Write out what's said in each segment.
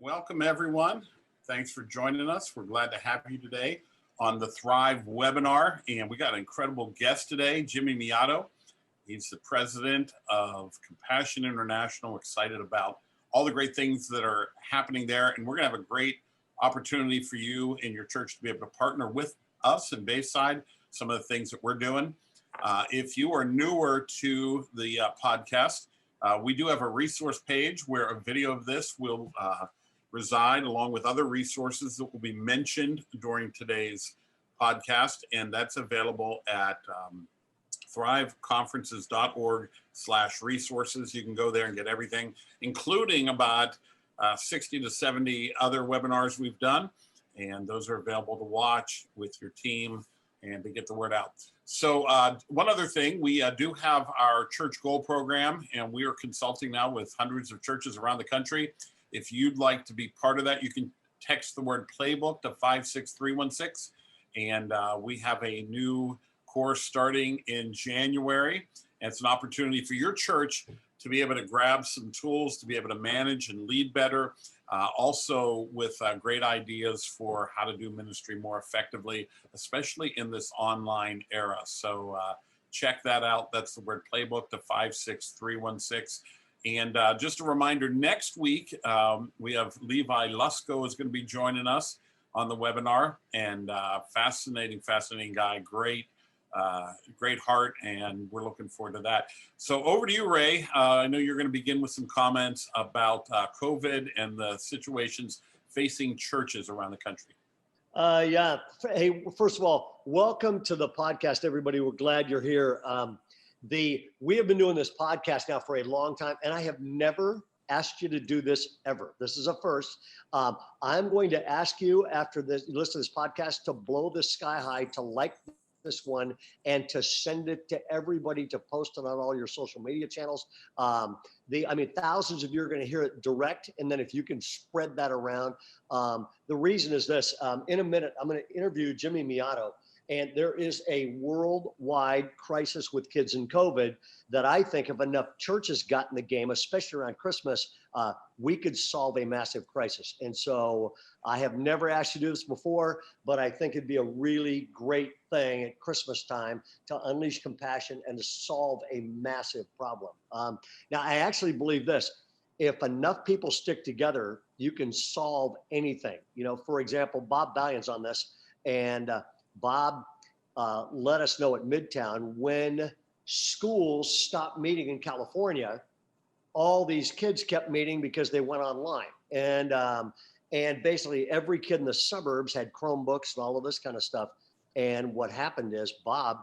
Welcome, everyone. Thanks for joining us. We're glad to have you today on the Thrive webinar. And we got an incredible guest today, Jimmy Mellado. He's the president of Compassion International. Excited about all the great things that are happening there. And we're going to have a great opportunity for you and your church to be able to partner with us in Bayside, some of the things that we're doing. If you are newer to the podcast, we do have a resource page where a video of this will reside along with other resources that will be mentioned during today's podcast. And that's available at thriveconferences.org/resources. You can go there and get everything, including about 60 to 70 other webinars we've done. And those are available to watch with your team and to get the word out. So one other thing, we do have our church goal program, and we are consulting now with hundreds of churches around the country. If you'd like to be part of that, you can text the word playbook to 56316. And we have a new course starting in January. And it's an opportunity for your church to be able to grab some tools, to be able to manage and lead better. Also with great ideas for how to do ministry more effectively, especially in this online era. So check that out. That's the word playbook to 56316. And just a reminder, next week, we have Levi Lusko is going to be joining us on the webinar. And fascinating guy, great heart, and we're looking forward to that. So over to you, Ray. I know you're going to begin with some comments about COVID and the situations facing churches around the country. Yeah. Hey, first of all, welcome to the podcast, everybody. We're glad you're here. We have been doing this podcast now for a long time, and I have never asked you to do this ever. This is a first. I'm going to ask you after this, you listen to this podcast, to blow the sky high, to like this one, and to send it to everybody, to post it on all your social media channels. Thousands of you are going to hear it direct, and then if you can spread that around. The reason is this: in a minute, I'm going to interview Jimmy Mellado. And there is a worldwide crisis with kids in COVID that I think if enough churches got in the game, especially around Christmas, we could solve a massive crisis. And so I have never asked you to do this before, but I think it'd be a really great thing at Christmas time to unleash compassion and to solve a massive problem. Now, I actually believe this: if enough people stick together, you can solve anything. You know, for example, Bob Ballion's on this, and Bob let us know at Midtown when schools stopped meeting in California, all these kids kept meeting because they went online. And basically every kid in the suburbs had Chromebooks and all of this kind of stuff. And what happened is Bob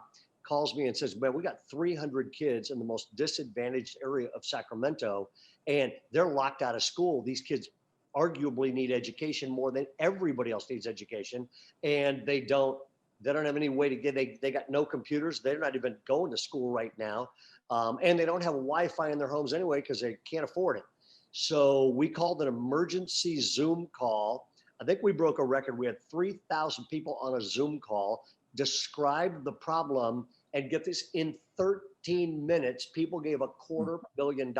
calls me and says, man, we got 300 kids in the most disadvantaged area of Sacramento, and they're locked out of school. These kids arguably need education more than everybody else needs education. And they don't have any way to get, they got no computers. They're not even going to school right now. And they don't have Wi-Fi in their homes anyway, because they can't afford it. So we called an emergency Zoom call. I think we broke a record. We had 3,000 people on a Zoom call, described the problem, and get this, in 13 minutes, people gave $250 million,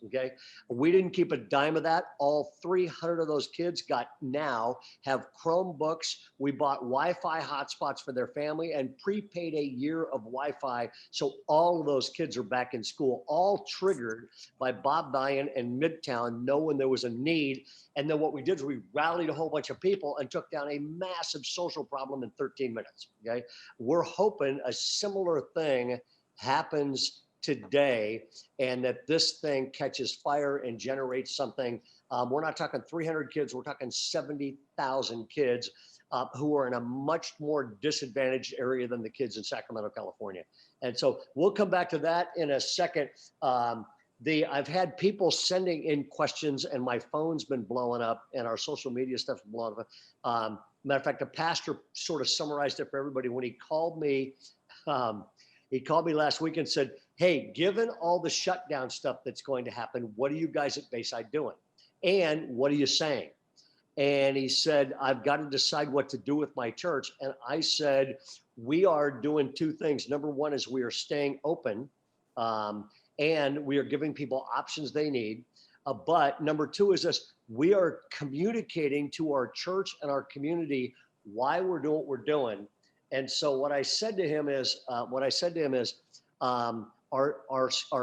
okay? We didn't keep a dime of that. All 300 of those kids now have Chromebooks. We bought Wi-Fi hotspots for their family and prepaid a year of Wi-Fi. So all of those kids are back in school, all triggered by Bob Ballion and Midtown knowing there was a need. And then what we did is we rallied a whole bunch of people and took down a massive social problem in 13 minutes, okay? We're hoping a similar thing happens today, and that this thing catches fire and generates something. We're not talking 300 kids, we're talking 70,000 kids who are in a much more disadvantaged area than the kids in Sacramento, California. And so we'll come back to that in a second. I've had people sending in questions, and my phone's been blowing up, and our social media stuff's blowing up. Matter of fact, the pastor sort of summarized it for everybody when he called me. He called me last week and said, hey, given all the shutdown stuff that's going to happen, what are you guys at Bayside doing? And what are you saying? And he said, I've got to decide what to do with my church. And I said, we are doing two things. Number one is we are staying open, and we are giving people options they need. But number two is this: we are communicating to our church and our community why we're doing what we're doing. And so what I said to him is, our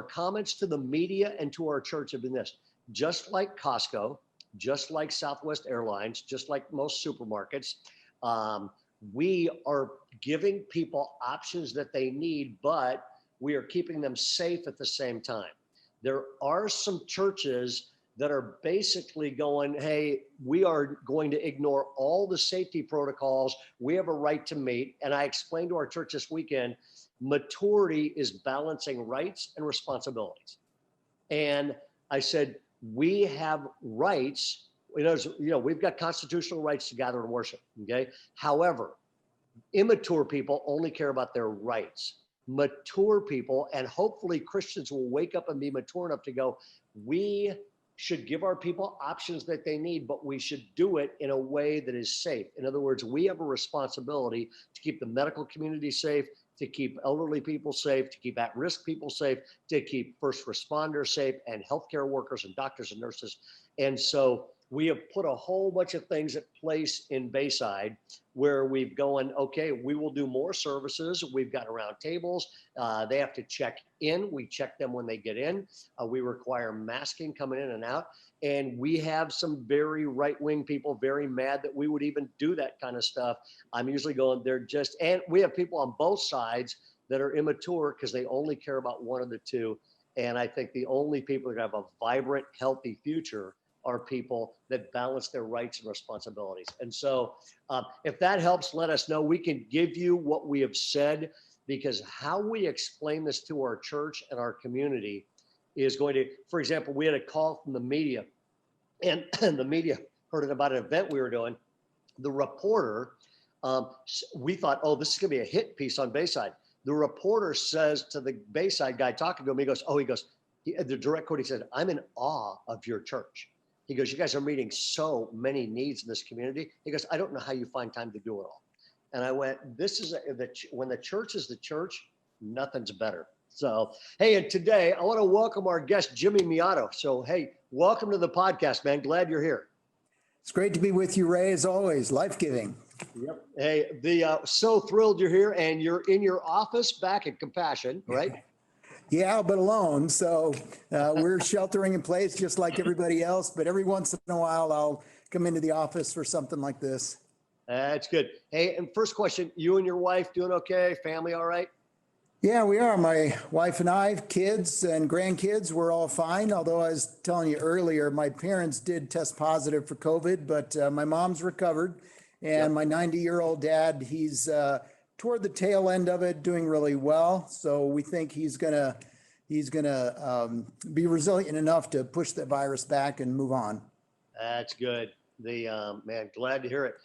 comments to the media and to our church have been this: just like Costco, just like Southwest Airlines, just like most supermarkets, we are giving people options that they need, but we are keeping them safe at the same time. There are some churches that are basically going, hey, we are going to ignore all the safety protocols. We have a right to meet. And I explained to our church this weekend, maturity is balancing rights and responsibilities. And I said, we have rights. We've got constitutional rights to gather and worship. Okay. However, immature people only care about their rights. Mature people, and hopefully Christians will wake up and be mature enough to go, we should give our people options that they need, but we should do it in a way that is safe. In other words, we have a responsibility to keep the medical community safe, to keep elderly people safe, to keep at-risk people safe, to keep first responders safe, and healthcare workers and doctors and nurses. And so we have put a whole bunch of things in place in Bayside where we've going, okay, we will do more services. We've got around tables. They have to check in. We check them when they get in. We require masking coming in and out. And we have some very right-wing people very mad that we would even do that kind of stuff. I'm usually going, and we have people on both sides that are immature because they only care about one of the two. And I think the only people that have a vibrant, healthy future are people that balance their rights and responsibilities. And so if that helps, let us know. We can give you what we have said, because how we explain this to our church and our community is going to, for example, we had a call from the media, and the media heard about an event we were doing. The reporter, we thought, oh, this is gonna be a hit piece on Bayside. The reporter says to the Bayside guy talking to him, he goes, the direct quote, he said, I'm in awe of your church. He goes, you guys are meeting so many needs in this community. He goes, I don't know how you find time to do it all. And I went, when the church is the church, nothing's better. So, hey, and today I want to welcome our guest, Jimmy Mellado. So, hey, welcome to the podcast, man. Glad you're here. It's great to be with you, Ray, as always. Life-giving. Yep. Hey, so thrilled you're here, and you're in your office back at Compassion, right? Yeah, but alone. So we're sheltering in place just like everybody else. But every once in a while, I'll come into the office for something like this. That's good. Hey, and first question, you and your wife doing okay? Family all right? Yeah, we are. My wife and I, kids and grandkids, we're all fine. Although I was telling you earlier, my parents did test positive for COVID, but my mom's recovered. And my 90-year-old dad, he's toward the tail end of it, doing really well. So we think he's gonna be resilient enough to push the virus back and move on. That's good. Man, glad to hear it.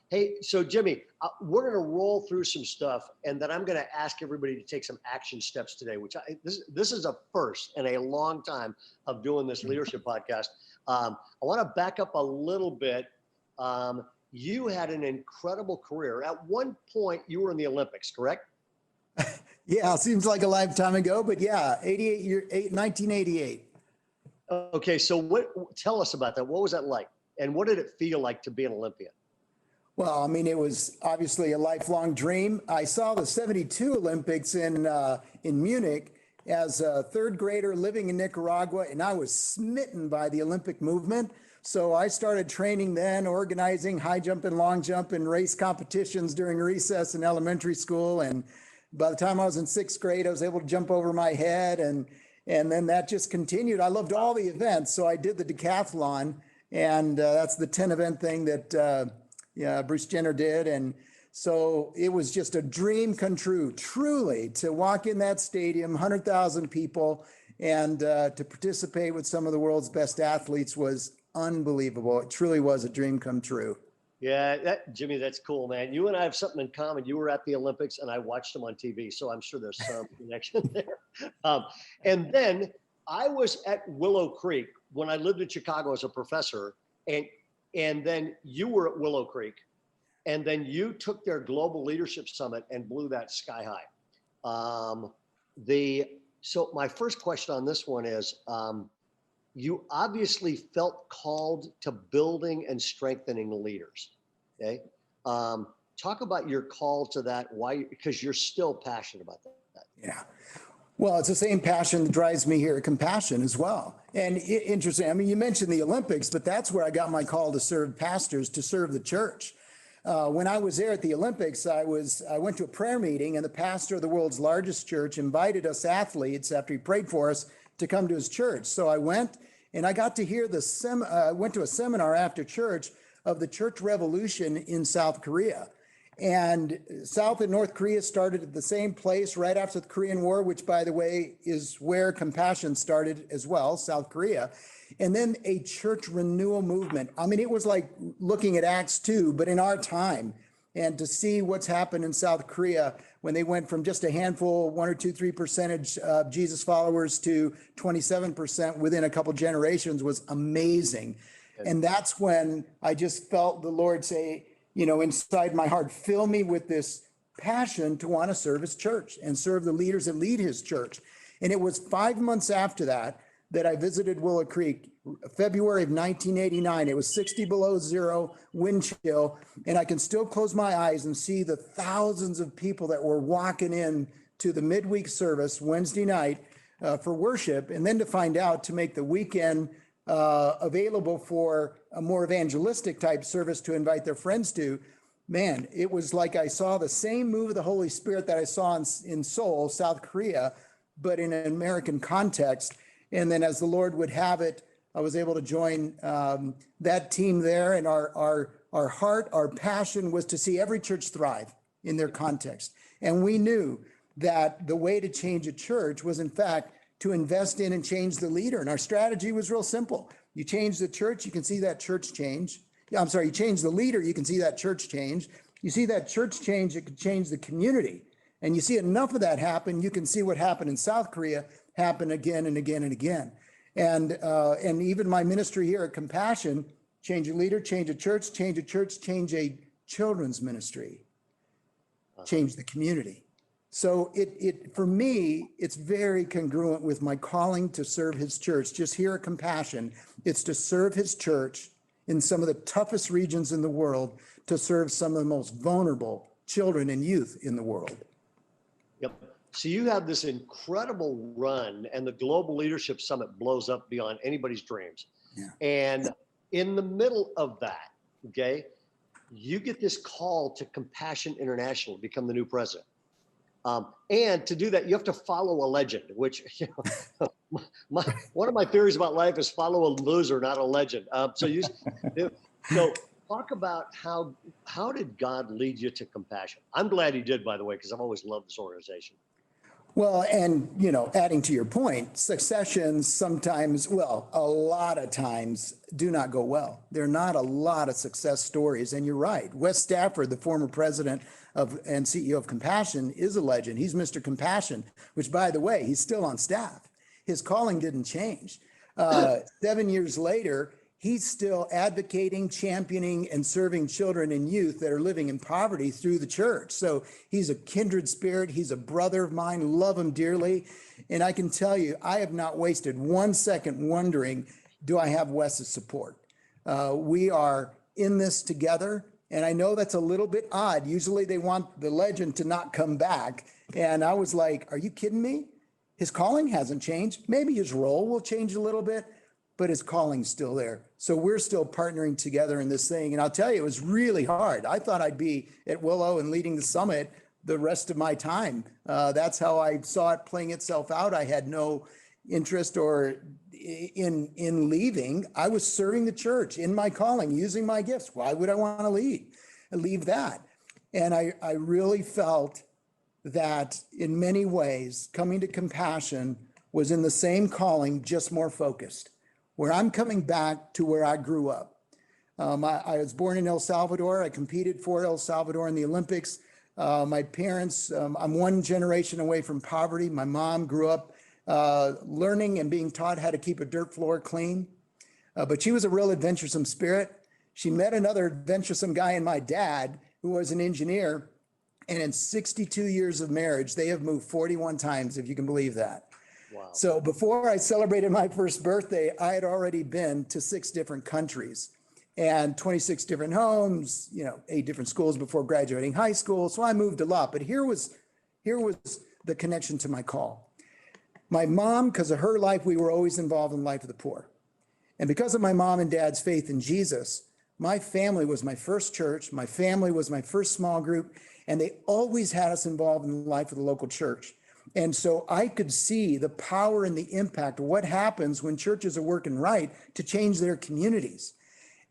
Hey, so Jimmy, we're going to roll through some stuff, and then I'm going to ask everybody to take some action steps today, which this is a first in a long time of doing this leadership podcast. I want to back up a little bit. You had an incredible career. At one point, you were in the Olympics, correct? Yeah, seems like a lifetime ago, but yeah, 1988. Okay, so tell us about that. What was that like? And what did it feel like to be an Olympian? Well, I mean, it was obviously a lifelong dream. I saw the '72 Olympics in Munich as a third grader living in Nicaragua, and I was smitten by the Olympic movement. So I started training then, organizing high jump and long jump and race competitions during recess in elementary school. And by the time I was in sixth grade, I was able to jump over my head, and then that just continued. I loved all the events, so I did the decathlon, and that's the 10 event thing that Bruce Jenner did. And so it was just a dream come true, truly, to walk in that stadium, 100,000 people, and to participate with some of the world's best athletes was unbelievable. It truly was a dream come true. Yeah, Jimmy, that's cool, man. You and I have something in common. You were at the Olympics, and I watched them on TV, so I'm sure there's some connection there. And then I was at Willow Creek when I lived in Chicago as a professor, and then you were at Willow Creek, and then you took their Global Leadership Summit and blew that sky high. So my first question on this one is, you obviously felt called to building and strengthening leaders. Okay. Talk about your call to that. Why? Because you're still passionate about that. Yeah. Well, it's the same passion that drives me here at Compassion as well. And interesting, I mean, you mentioned the Olympics, but that's where I got my call to serve pastors, to serve the church. When I was there at the Olympics, I went to a prayer meeting, and the pastor of the world's largest church invited us athletes, after he prayed for us, to come to his church. So I went, and I got to hear went to a seminar after church of the church revolution in South Korea. And South and North Korea started at the same place right after the Korean War, which, by the way, is where Compassion started as well, South Korea. And then a church renewal movement. I mean, it was like looking at Acts 2, but in our time. And to see what's happened in South Korea when they went from just a handful, 1 or 2, 3% of Jesus followers to 27% within a couple generations was amazing. And that's when I just felt the Lord say, you know, inside my heart, fill me with this passion to want to serve his church and serve the leaders that lead his church. And it was 5 months after that I visited Willow Creek, February of 1989. It was 60 below zero, wind chill, and I can still close my eyes and see the thousands of people that were walking in to the midweek service Wednesday night for worship, and then to find out to make the weekend available for a more evangelistic type service to invite their friends to. Man, it was like I saw the same move of the Holy Spirit that I saw in Seoul, South Korea, but in an American context. And then as the Lord would have it, I was able to join that team there. And our heart, our passion was to see every church thrive in their context. And we knew that the way to change a church was, in fact, to invest in and change the leader. And our strategy was real simple. You change the church, you can see that church change. You change the leader, you can see that church change. You see that church change, it could change the community. And you see enough of that happen, you can see what happened in South Korea happen again and again and again. And even my ministry here at Compassion, change a leader, change a church, change a children's ministry, change the community. So it for me, it's very congruent with my calling to serve his church. Just here at Compassion, it's to serve his church in some of the toughest regions in the world, to serve some of the most vulnerable children and youth in the world. Yep. So you have this incredible run, and the Global Leadership Summit blows up beyond anybody's dreams. Yeah. And in the middle of that, okay, you get this call to Compassion International to become the new president. And to do that, you have to follow a legend, which, you know, one of my theories about life is follow a loser, not a legend. So talk about how did God lead you to Compassion? I'm glad he did, by the way, because I've always loved this organization. Well, and, you know, adding to your point, successions sometimes, well, a lot of times do not go well. There are not a lot of success stories. And you're right. Wes Stafford, the former president and CEO of Compassion, is a legend. He's Mr. Compassion, which, by the way, he's still on staff. His calling didn't change. 7 years later, he's still advocating, championing, and serving children and youth that are living in poverty through the church. So he's a kindred spirit. He's a brother of mine, love him dearly. And I can tell you, I have not wasted 1 second wondering, do I have Wes's support? We are in this together. And I know that's a little bit odd. Usually they want the legend to not come back. And I was like, are you kidding me? His calling hasn't changed. Maybe his role will change a little bit, but his calling's still there. So we're still partnering together in this thing. And I'll tell you, it was really hard. I thought I'd be at Willow and leading the summit the rest of my time. That's how I saw it playing itself out. I had no interest or in leaving. I was serving the church in my calling, using my gifts. Why would I want to leave that? And I really felt that in many ways, coming to Compassion was in the same calling, just more focused. Where I'm coming back to where I grew up. I was born in El Salvador. I competed for El Salvador in the Olympics. My parents, I'm one generation away from poverty. My mom grew up learning and being taught how to keep a dirt floor clean. But she was a real adventuresome spirit. She met another adventuresome guy in my dad, who was an engineer. And in 62 years of marriage, they have moved 41 times, if you can believe that. Wow. So before I celebrated my first birthday, I had already been to 6 different countries and 26 different homes, 8 different schools before graduating high school. So I moved a lot, but here was the connection to my call. My mom, because of her life, we were always involved in the life of the poor. And because of my mom and dad's faith in Jesus, my family was my first church. My family was my first small group, and they always had us involved in the life of the local church. And so I could see the power and the impact of what happens when churches are working right to change their communities.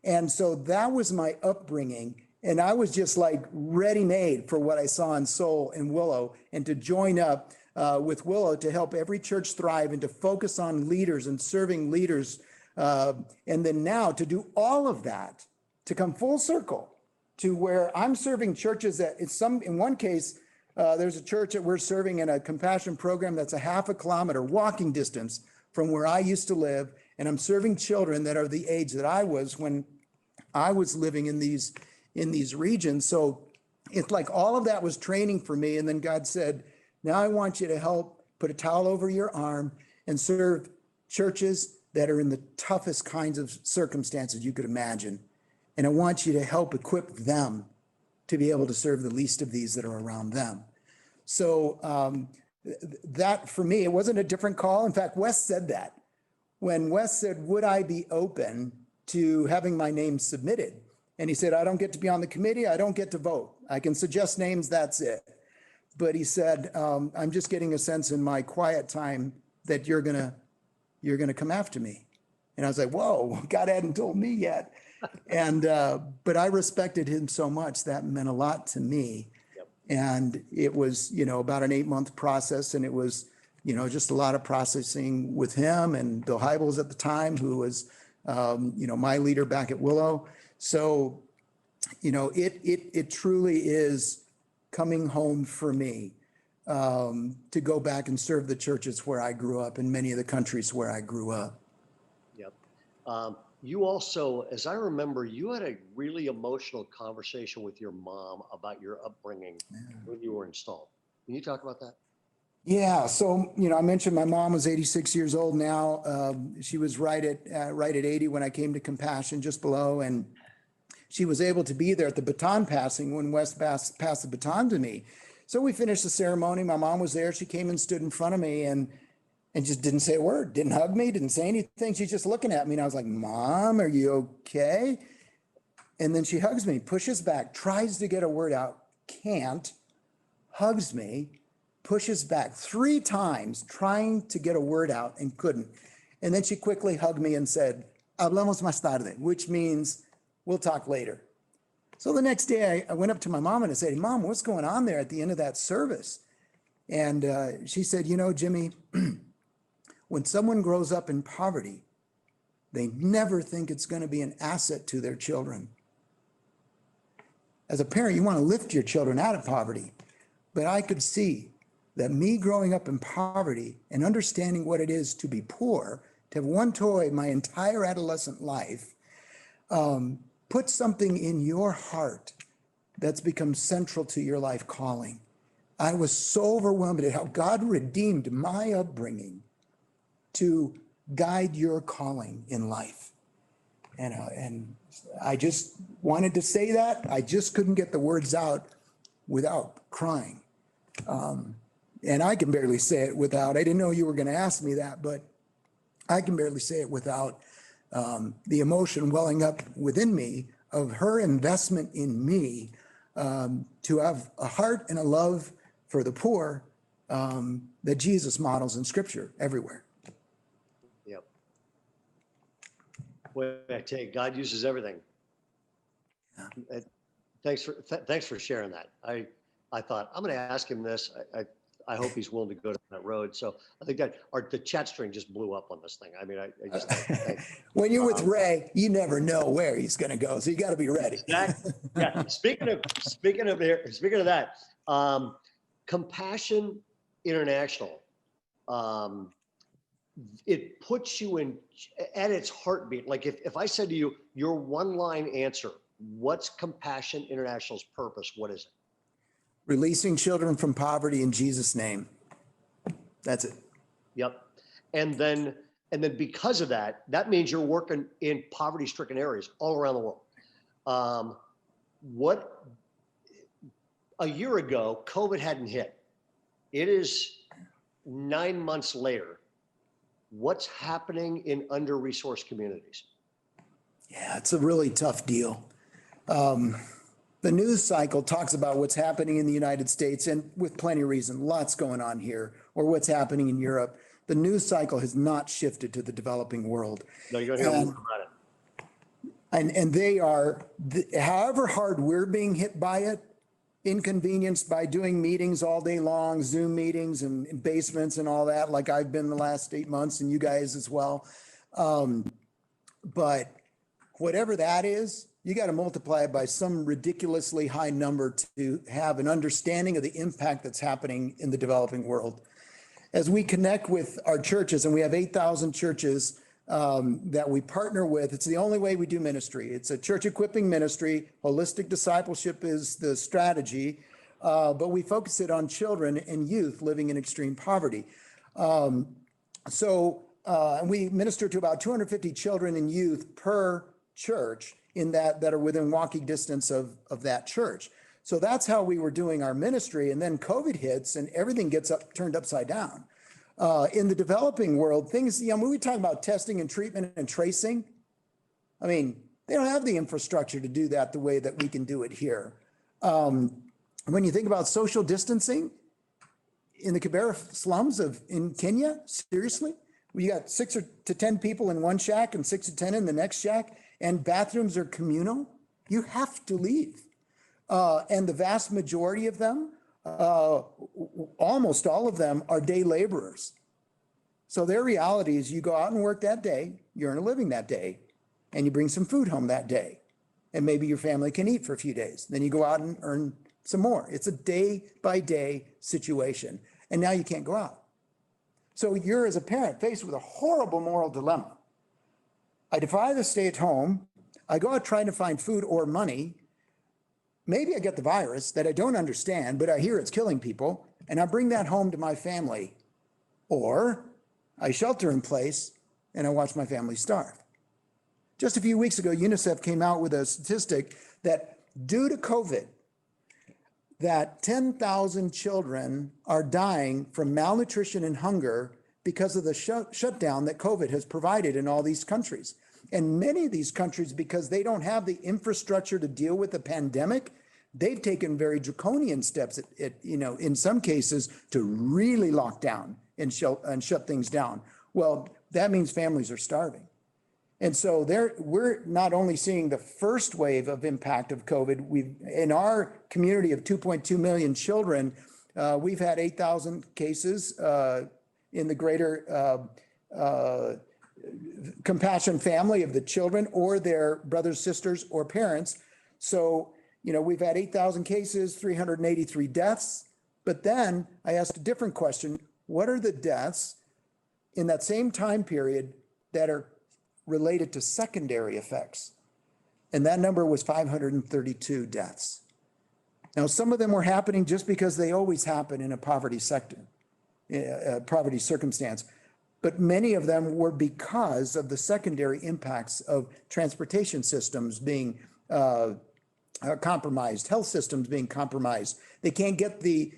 And so that was my upbringing. And I was just like ready-made for what I saw in Seoul and Willow, and to join up with Willow to help every church thrive and to focus on leaders and serving leaders. And then now to do all of that, to come full circle to where I'm serving churches that in one case, there's a church that we're serving in a compassion program that's a half a kilometer walking distance from where I used to live. And I'm serving children that are the age that I was when I was living in these regions. So it's like all of that was training for me. And then God said, now I want you to help put a towel over your arm and serve churches that are in the toughest kinds of circumstances you could imagine. And I want you to help equip them to be able to serve the least of these that are around them. So that for me, it wasn't a different call. In fact, Wes said that. When Wes said, would I be open to having my name submitted? And he said, I don't get to be on the committee. I don't get to vote. I can suggest names, that's it. But he said, I'm just getting a sense in my quiet time that you're gonna come after me. And I was like, whoa, God hadn't told me yet. And, but I respected him so much, that meant a lot to me. Yep. And it was, about an 8-month process, and it was, just a lot of processing with him and Bill Hybels at the time, who was, my leader back at Willow. So, it truly is coming home for me, to go back and serve the churches where I grew up in many of the countries where I grew up. Yep. You also, as I remember, you had a really emotional conversation with your mom about your upbringing when you were installed. Can you talk about that? Yeah. So, I mentioned my mom was 86 years old now. She was right at 80 when I came to Compassion, just below. And she was able to be there at the baton passing when Wes passed the baton to me. So we finished the ceremony. My mom was there. She came and stood in front of me and just didn't say a word, didn't hug me, didn't say anything. She's just looking at me. And I was like, Mom, are you okay? And then she hugs me, pushes back, tries to get a word out, can't, hugs me, pushes back 3 times, trying to get a word out and couldn't. And then she quickly hugged me and said, hablamos más tarde, which means we'll talk later. So the next day I went up to my mom and I said, Mom, what's going on there at the end of that service? And she said, Jimmy, when someone grows up in poverty, they never think it's going to be an asset to their children. As a parent, you want to lift your children out of poverty. But I could see that me growing up in poverty and understanding what it is to be poor, to have one toy my entire adolescent life, put something in your heart that's become central to your life calling. I was so overwhelmed at how God redeemed my upbringing to guide your calling in life. And I just wanted to say that. I just couldn't get the words out without crying. And I can barely say it without, I didn't know you were going to ask me that, but I can barely say it without the emotion welling up within me of her investment in me, to have a heart and a love for the poor that Jesus models in Scripture everywhere. Yep. Well, I tell you, God uses everything. Yeah. Thanks for sharing that. I thought I'm going to ask him this. I hope he's willing to go down that road. So I think that the chat string just blew up on this thing. I mean, I just when you're with Ray, you never know where he's going to go, so you got to be ready. Exactly. Yeah. Speaking of that, Compassion International, it puts you in at its heartbeat. Like if I said to you, your one-line answer, what's Compassion International's purpose? What is it? Releasing children from poverty in Jesus' name. That's it. Yep. And then because of that, that means you're working in poverty-stricken areas all around the world. What a year ago, COVID hadn't hit. It is 9 months later. What's happening in under-resourced communities? Yeah, it's a really tough deal. The news cycle talks about what's happening in the United States, and with plenty of reason, lots going on here, or what's happening in Europe. The news cycle has not shifted to the developing world. No, you're going to hear more about it. And they are, however hard we're being hit by it, inconvenienced by doing meetings all day long, Zoom meetings and in basements and all that, like I've been the last 8 months, and you guys as well. But whatever that is, you got to multiply it by some ridiculously high number to have an understanding of the impact that's happening in the developing world. As we connect with our churches, and we have 8,000 churches that we partner with, it's the only way we do ministry. It's a church equipping ministry. Holistic discipleship is the strategy, but we focus it on children and youth living in extreme poverty. And we minister to about 250 children and youth per church in that are within walking distance of that church. So that's how we were doing our ministry. And then COVID hits and everything gets turned upside down. In the developing world, things, when we talk about testing and treatment and tracing, I mean, they don't have the infrastructure to do that the way that we can do it here. When you think about social distancing in the Kibera slums in Kenya, seriously, we got 6 to 10 people in one shack and 6 to 10 in the next shack, and bathrooms are communal. You have to leave. And the vast majority of them, almost all of them, are day laborers. So their reality is you go out and work that day, you earn a living that day, and you bring some food home that day. And maybe your family can eat for a few days. Then you go out and earn some more. It's a day by day situation. And now you can't go out. So you're, as a parent, faced with a horrible moral dilemma. I defy the stay at home. I go out trying to find food or money. Maybe I get the virus that I don't understand, but I hear it's killing people, and I bring that home to my family. Or I shelter in place and I watch my family starve. Just a few weeks ago, UNICEF came out with a statistic that due to COVID, that 10,000 children are dying from malnutrition and hunger because of the shutdown that COVID has provided in all these countries. And many of these countries, because they don't have the infrastructure to deal with the pandemic, they've taken very draconian steps in some cases to really lock down and shut things down. Well, that means families are starving. And so we're not only seeing the first wave of impact of COVID, in our community of 2.2 million children, we've had 8,000 cases in the greater compassion family of the children or their brothers, sisters, or parents. So, we've had 8,000 cases, 383 deaths. But then I asked a different question. What are the deaths in that same time period that are related to secondary effects? And that number was 532 deaths. Now, some of them were happening just because they always happen in a poverty circumstance. But many of them were because of the secondary impacts of transportation systems being compromised, health systems being compromised. They can't get the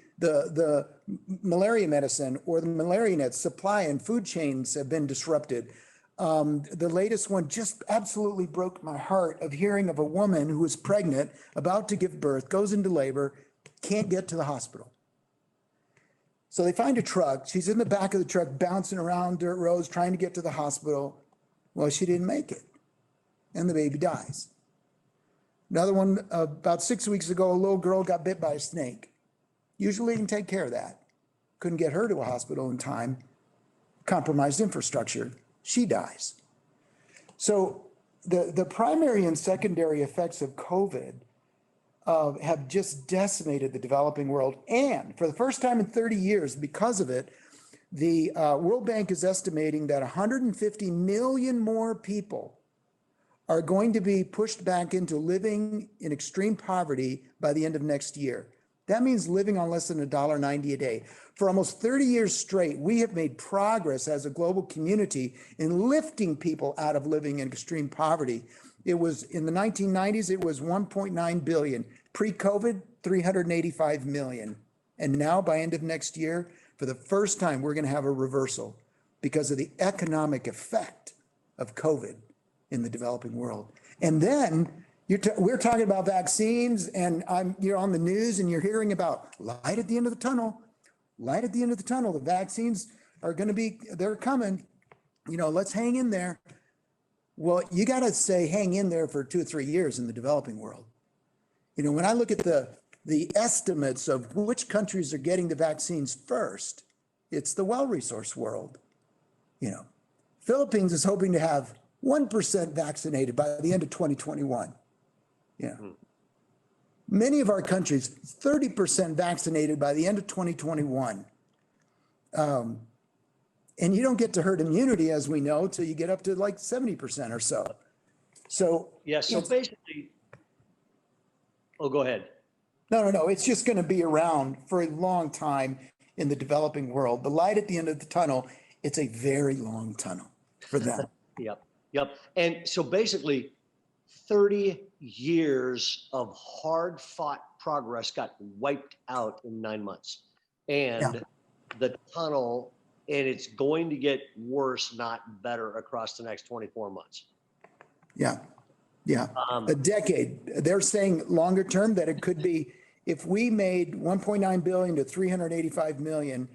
malaria medicine, or the malaria net supply and food chains have been disrupted. The latest one just absolutely broke my heart, of hearing of a woman who is pregnant, about to give birth, goes into labor, can't get to the hospital. So they find a truck. She's in the back of the truck, bouncing around dirt roads, trying to get to the hospital. Well, she didn't make it, and the baby dies. Another one, about 6 weeks ago, a little girl got bit by a snake. Usually you can take care of that. Couldn't get her to a hospital in time. Compromised infrastructure. She dies. So the primary and secondary effects of COVID have just decimated the developing world. And for the first time in 30 years, because of it, the World Bank is estimating that 150 million more people are going to be pushed back into living in extreme poverty by the end of next year. That means living on less than $1.90 a day. For almost 30 years straight, we have made progress as a global community in lifting people out of living in extreme poverty. It was in the 1990s, it was 1.9 billion. Pre-COVID, 385 million. And now by end of next year, for the first time, we're going to have a reversal because of the economic effect of COVID in the developing world. And then we're talking about vaccines, and you're on the news and you're hearing about light at the end of the tunnel, light at the end of the tunnel. The vaccines are going to be, they're coming, let's hang in there. Well, you got to say hang in there for 2 or 3 years in the developing world. When I look at the estimates of which countries are getting the vaccines first, it's the well-resourced world. Philippines is hoping to have 1% vaccinated by the end of 2021. Many of our countries, 30% vaccinated by the end of 2021. And you don't get to herd immunity, as we know, till you get up to like 70% or so. So basically, oh, go ahead. No. It's just going to be around for a long time in the developing world. The light at the end of the tunnel, it's a very long tunnel for them. Yep. And so basically 30 years of hard fought progress got wiped out in 9 months. And the tunnel, and it's going to get worse, not better, across the next 24 months. Yeah. A decade. They're saying longer term that it could be, if we made 1.9 billion to 385 million,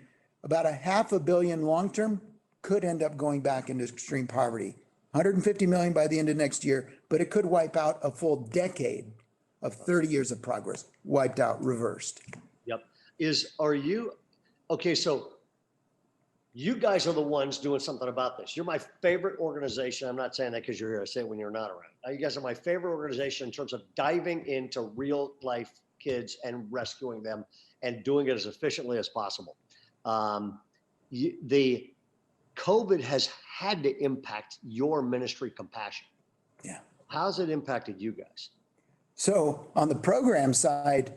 about a $500 million long term could end up going back into extreme poverty. 150 million by the end of next year, but it could wipe out a full decade of 30 years of progress, wiped out, reversed. Yep. Okay, so you guys are the ones doing something about this. You're my favorite organization. I'm not saying that because you're here. I say it when you're not around. You guys are my favorite organization in terms of diving into real life kids and rescuing them and doing it as efficiently as possible. The COVID has had to impact your ministry, Compassion. Yeah. How's it impacted you guys? So on the program side,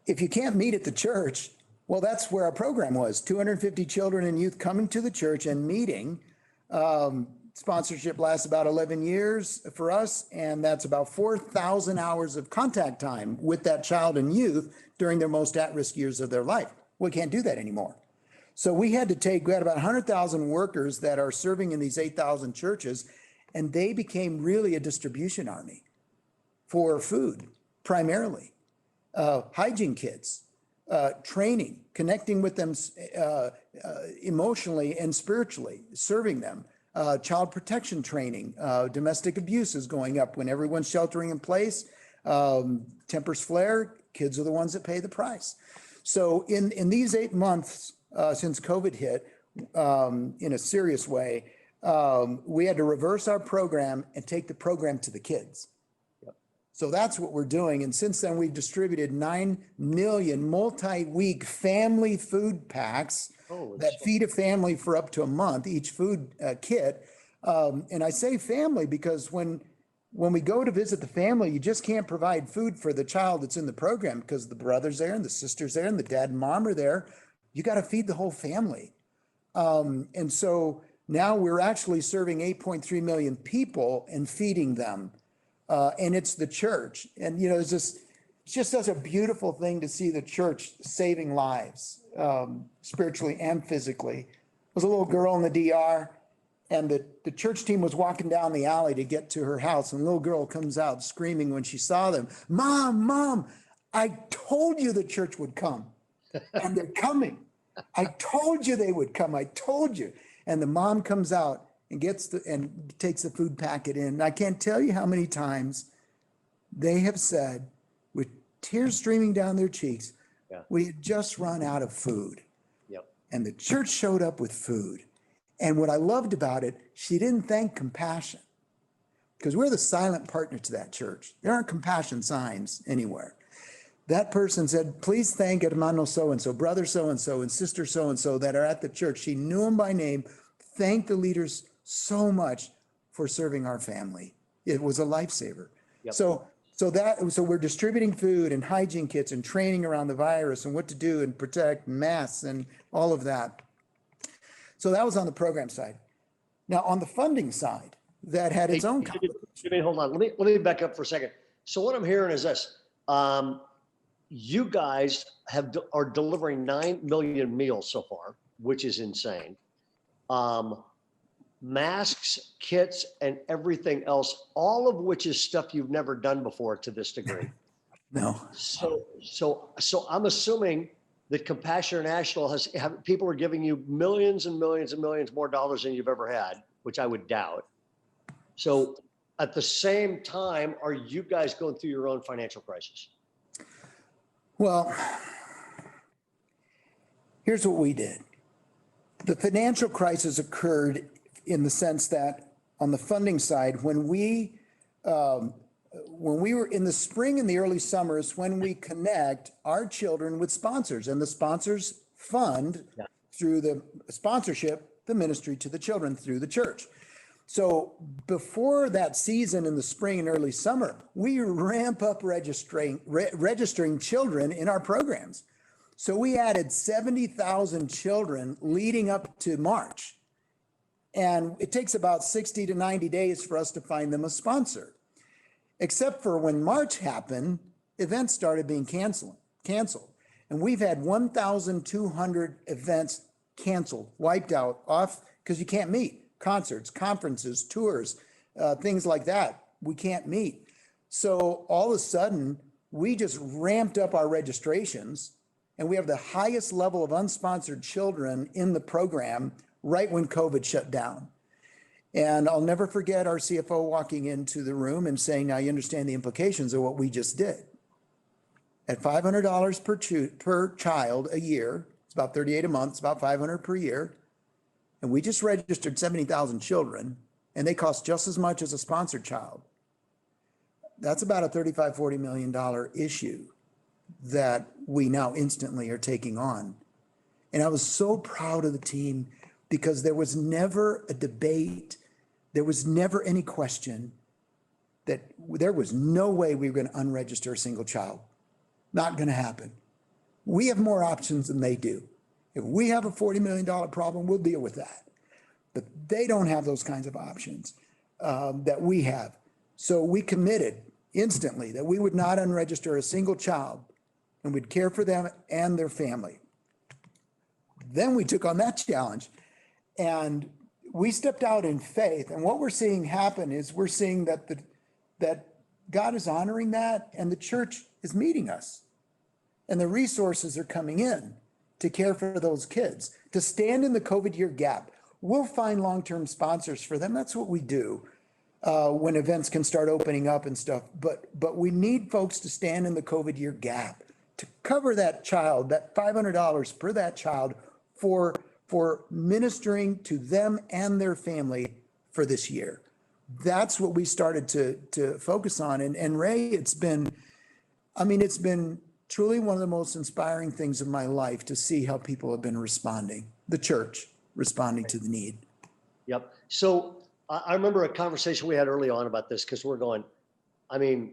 if you can't meet at the church, well, that's where our program was. 250 children and youth coming to the church and meeting. Sponsorship lasts about 11 years for us, and that's about 4,000 hours of contact time with that child and youth during their most at-risk years of their life. We can't do that anymore. So we had about 100,000 workers that are serving in these 8,000 churches, and they became really a distribution army for food, primarily. Hygiene kits, training, connecting with them emotionally and spiritually, serving them. Child protection training, domestic abuse is going up when everyone's sheltering in place. Tempers flare, kids are the ones that pay the price. So in these 8 months since COVID hit, in a serious way, we had to reverse our program and take the program to the kids. So that's what we're doing. And since then, we've distributed 9 million multi-week family food packs that feed a family for up to a month, each food kit. And I say family because when we go to visit the family, you just can't provide food for the child that's in the program because the brother's there and the sister's there and the dad and mom are there. You got to feed the whole family. And so now we're actually serving 8.3 million people and feeding them. And it's the church. And, it's just such a beautiful thing to see the church saving lives, spiritually and physically. There was a little girl in the DR, and the church team was walking down the alley to get to her house. And the little girl comes out screaming when she saw them, Mom, I told you the church would come. And they're coming. I told you they would come. I told you. And the mom comes out and takes the food packet in. And I can't tell you how many times they have said, with tears streaming down their cheeks, we had just run out of food. Yep. And the church showed up with food. And what I loved about it, she didn't thank Compassion, because we're the silent partner to that church. There aren't compassion signs anywhere. That person said, please thank hermano so-and-so, brother so-and-so, and sister so-and-so that are at the church. She knew them by name. Thank the leaders so much for serving our family. It was a lifesaver. Yep. So So we're distributing food and hygiene kits and training around the virus and what to do and protect and masks and all of that. So that was on the program side. Now on the funding side, that had its own. Jimmy, hold on. Let me back up for a second. So what I'm hearing is this: you guys are delivering 9 million meals so far, which is insane. Masks, kits, and everything else, all of which is stuff you've never done before to this degree. No. So I'm assuming that Compassion International people are giving you millions and millions and millions more dollars than you've ever had, which I would doubt. So at the same time, are you guys going through your own financial crisis? Well, here's what we did. The financial crisis occurred in the sense that on the funding side, when we were in the spring and the early summers, when we connect our children with sponsors, and the sponsors fund through the sponsorship, the ministry to the children through the church. So before that season in the spring and early summer, we ramp up registering children in our programs. So we added 70,000 children leading up to March. And it takes about 60 to 90 days for us to find them a sponsor. Except for when March happened, events started being canceled. And we've had 1,200 events canceled, wiped out, off, because you can't meet. Concerts, conferences, tours, things like that. We can't meet. So all of a sudden, we just ramped up our registrations, and we have the highest level of unsponsored children in the program right when COVID shut down. And I'll never forget our CFO walking into the room and saying, now you understand the implications of what we just did. At $500 per child a year, it's about 38 a month, it's about 500 per year. And we just registered 70,000 children, and they cost just as much as a sponsored child. That's about a $35, $40 million issue that we now instantly are taking on. And I was so proud of the team because there was never a debate. There was never any question that there was no way we were going to unregister a single child. Not going to happen. We have more options than they do. If we have a $40 million problem, we'll deal with that. But they don't have those kinds of options that we have. So we committed instantly that we would not unregister a single child and we'd care for them and their family. Then we took on that challenge and we stepped out in faith. And what we're seeing happen is we're seeing that God is honoring that and the church is meeting us. And the resources are coming in to care for those kids, to stand in the COVID year gap. We'll find long-term sponsors for them. That's what we do when events can start opening up and stuff. But we need folks to stand in the COVID year gap to cover that child, that $500 per that child for ministering to them and their family for this year. That's what we started to focus on. And Ray, it's been truly one of the most inspiring things of my life to see how people have been responding, the church responding to the need. Yep. So I remember a conversation we had early on about this because we're going, I mean,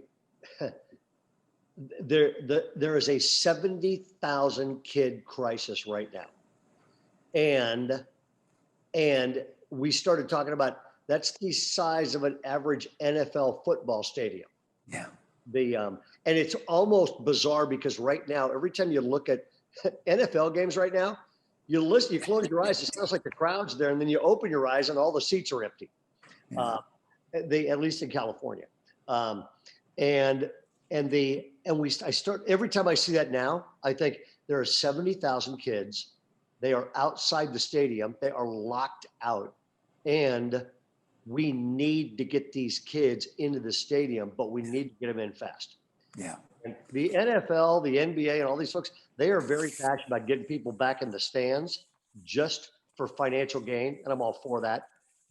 there is a 70,000 kid crisis right now. And we started talking about that's the size of an average NFL football stadium. Yeah. And it's almost bizarre because right now, every time you look at NFL games right now, you close your eyes, it sounds like the crowd's there, and then you open your eyes and all the seats are empty. Yeah. At least in California. I start every time I see that now, I think there are 70,000 kids. They are outside the stadium. They are locked out, and we need to get these kids into the stadium, but we need to get them in fast. Yeah. And the NFL, the NBA, and all these folks, they are very passionate about getting people back in the stands just for financial gain, and I'm all for that.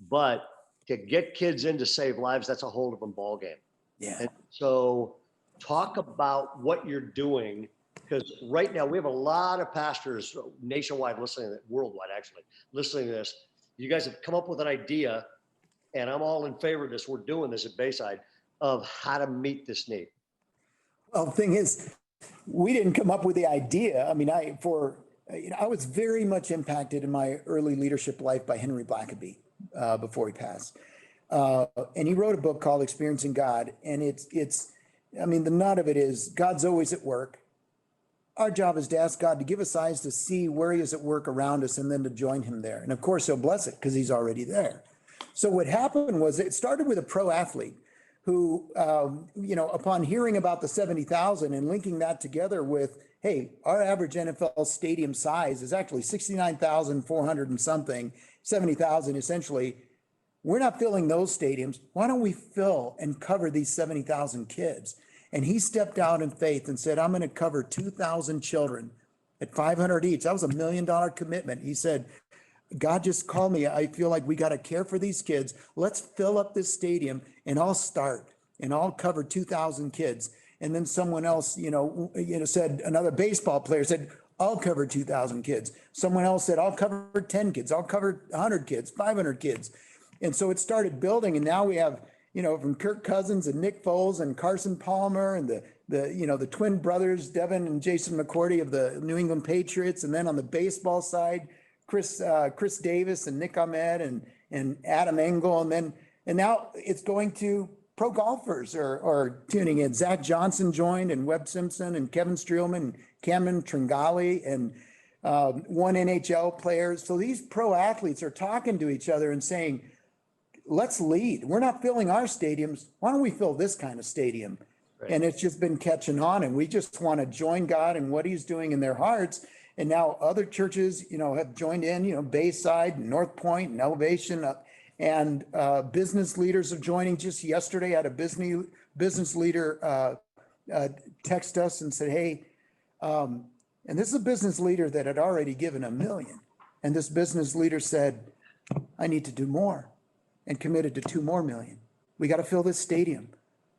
But to get kids in to save lives, that's a whole different ballgame. Yeah. And so talk about what you're doing, because right now we have a lot of pastors nationwide listening, worldwide actually, listening to this. You guys have come up with an idea, and I'm all in favor of this. We're doing this at Bayside of how to meet this need. Well, the thing is, we didn't come up with the idea. I mean, I was very much impacted in my early leadership life by Henry Blackaby before he passed. And he wrote a book called Experiencing God. And I mean, the nut of it is God's always at work. Our job is to ask God to give us eyes to see where he is at work around us and then to join him there. And of course, he'll bless it because he's already there. So what happened was it started with a pro athlete who, upon hearing about the 70,000 and linking that together with, hey, our average NFL stadium size is actually 69,400 and something, 70,000 essentially. We're not filling those stadiums. Why don't we fill and cover these 70,000 kids? And he stepped out in faith and said, I'm going to cover 2,000 children at 500 each. That was $1 million commitment. He said, God just called me. I feel like we got to care for these kids. Let's fill up this stadium and I'll start and I'll cover 2,000 kids. And then someone else, said, another baseball player said, I'll cover 2,000 kids. Someone else said, I'll cover 10 kids. I'll cover 100 kids, 500 kids. And so it started building. And now we have, from Kirk Cousins and Nick Foles and Carson Palmer and the twin brothers, Devin and Jason McCourty of the New England Patriots. And then on the baseball side, Chris Davis and Nick Ahmed and Adam Engel. And now it's going to pro golfers are tuning in. Zach Johnson joined and Webb Simpson and Kevin Streelman and Cameron Tringali and one NHL player. So these pro athletes are talking to each other and saying, let's lead. We're not filling our stadiums. Why don't we fill this kind of stadium? Right. And it's just been catching on. And we just want to join God in what he's doing in their hearts. And now other churches, have joined in, Bayside, North Point, and Elevation, and business leaders are joining. Just yesterday, I had a business leader text us and said, hey, and this is a business leader that had already given $1 million. And this business leader said, I need to do more, and committed to $2 more million. We got to fill this stadium.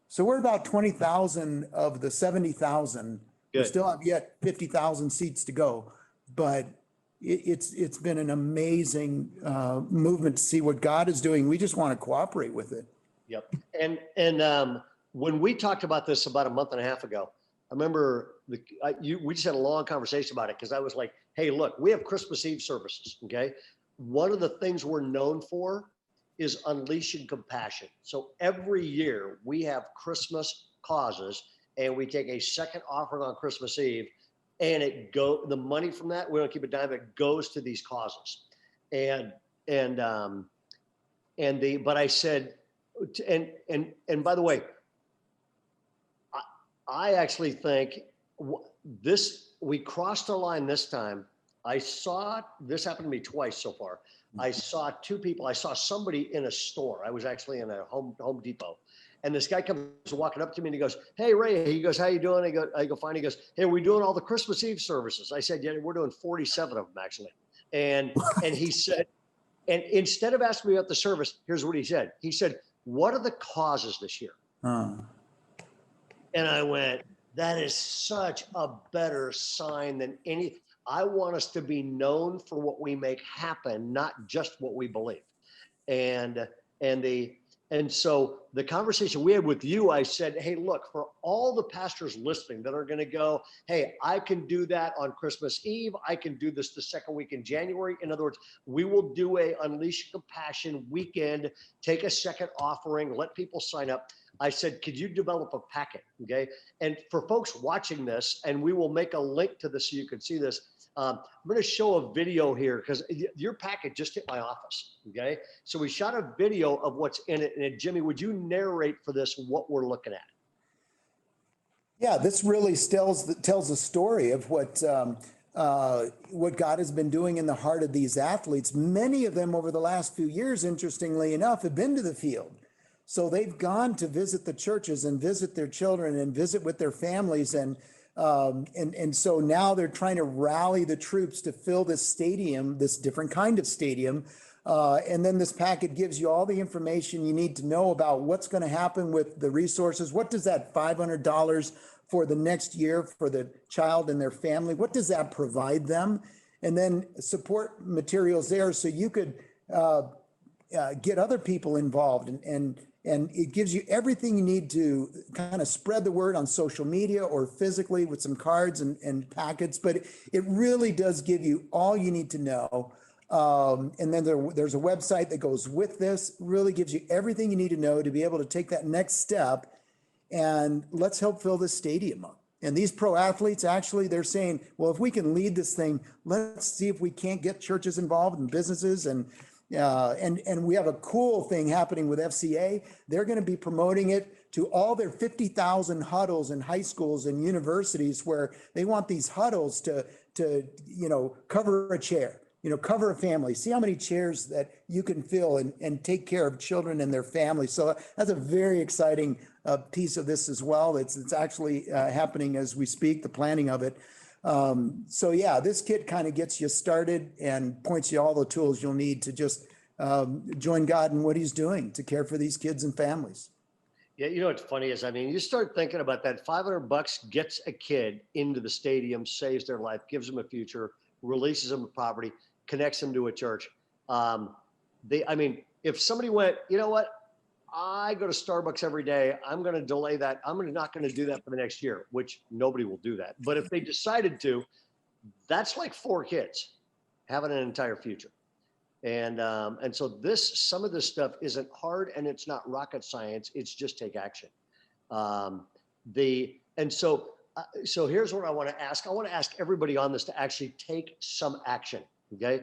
So we're about 20,000 of the 70,000. We still have yet 50,000 seats to go, but it's been an amazing movement to see what God is doing. We just want to cooperate with it. Yep. And when we talked about this about a month and a half ago, I remember we just had a long conversation about it because I was like, hey, look, we have Christmas Eve services. Okay. One of the things we're known for is unleashing compassion. So every year we have Christmas causes and we take a second offering on Christmas Eve, and the money from that, we don't keep a dime, it goes to these causes. But I said, and by the way, I actually think we crossed our line this time. This happened to me twice so far. I saw two people. I saw somebody in a store. I was actually in a Home Depot. And this guy comes walking up to me and he goes, hey, Ray, he goes, how you doing? I go, fine. He goes, hey, we're doing all the Christmas Eve services. I said, yeah, we're doing 47 of them actually. And he said, and instead of asking me about the service, here's what he said. He said, what are the causes this year? And I went, that is such a better sign than any. I want us to be known for what we make happen, not just what we believe. And so the conversation we had with you, I said, hey, look, for all the pastors listening that are going to go, hey, I can do that on Christmas Eve. I can do this the second week in January. In other words, we will do a Unleash Compassion weekend, take a second offering, let people sign up. I said, could you develop a packet? Okay. And for folks watching this, and we will make a link to this so you can see this. I'm going to show a video here because your packet just hit my office. Okay. So we shot a video of what's in it. And Jimmy, would you narrate for this what we're looking at? Yeah, this really tells the story of what God has been doing in the heart of these athletes. Many of them over the last few years, interestingly enough, have been to the field. So they've gone to visit the churches and visit their children and visit with their families. And so now they're trying to rally the troops to fill this stadium, this different kind of stadium. And then this packet gives you all the information you need to know about what's going to happen with the resources. What does that $500 for the next year for the child and their family, what does that provide them? And then support materials there so you could get other people involved. And And it gives you everything you need to kind of spread the word on social media or physically with some cards and packets. But it really does give you all you need to know. And then there's a website that goes with this, really gives you everything you need to know to be able to take that next step. And let's help fill this stadium up. And these pro athletes, actually, they're saying, well, if we can lead this thing, let's see if we can't get churches involved and businesses. And we have a cool thing happening with FCA. They're going to be promoting it to all their 50,000 huddles in high schools and universities, where they want these huddles to cover a chair, cover a family, see how many chairs that you can fill and take care of children and their families. So that's a very exciting piece of this as well. It's actually happening as we speak, the planning of it. So yeah, this kit kind of gets you started and points you all the tools you'll need to just join God in what he's doing to care for these kids and families. Yeah, what's funny is, you start thinking about that. $500 gets a kid into the stadium, saves their life, gives them a future, releases them to poverty, connects them to a church. If somebody went, you know what, I go to Starbucks every day, I'm going to delay that. I'm not going to do that for the next year, which nobody will do that. But if they decided to, that's like 4 kids having an entire future. And so some of this stuff isn't hard, and it's not rocket science. It's just take action. So here's what I want to ask. I want to ask everybody on this to actually take some action. Okay.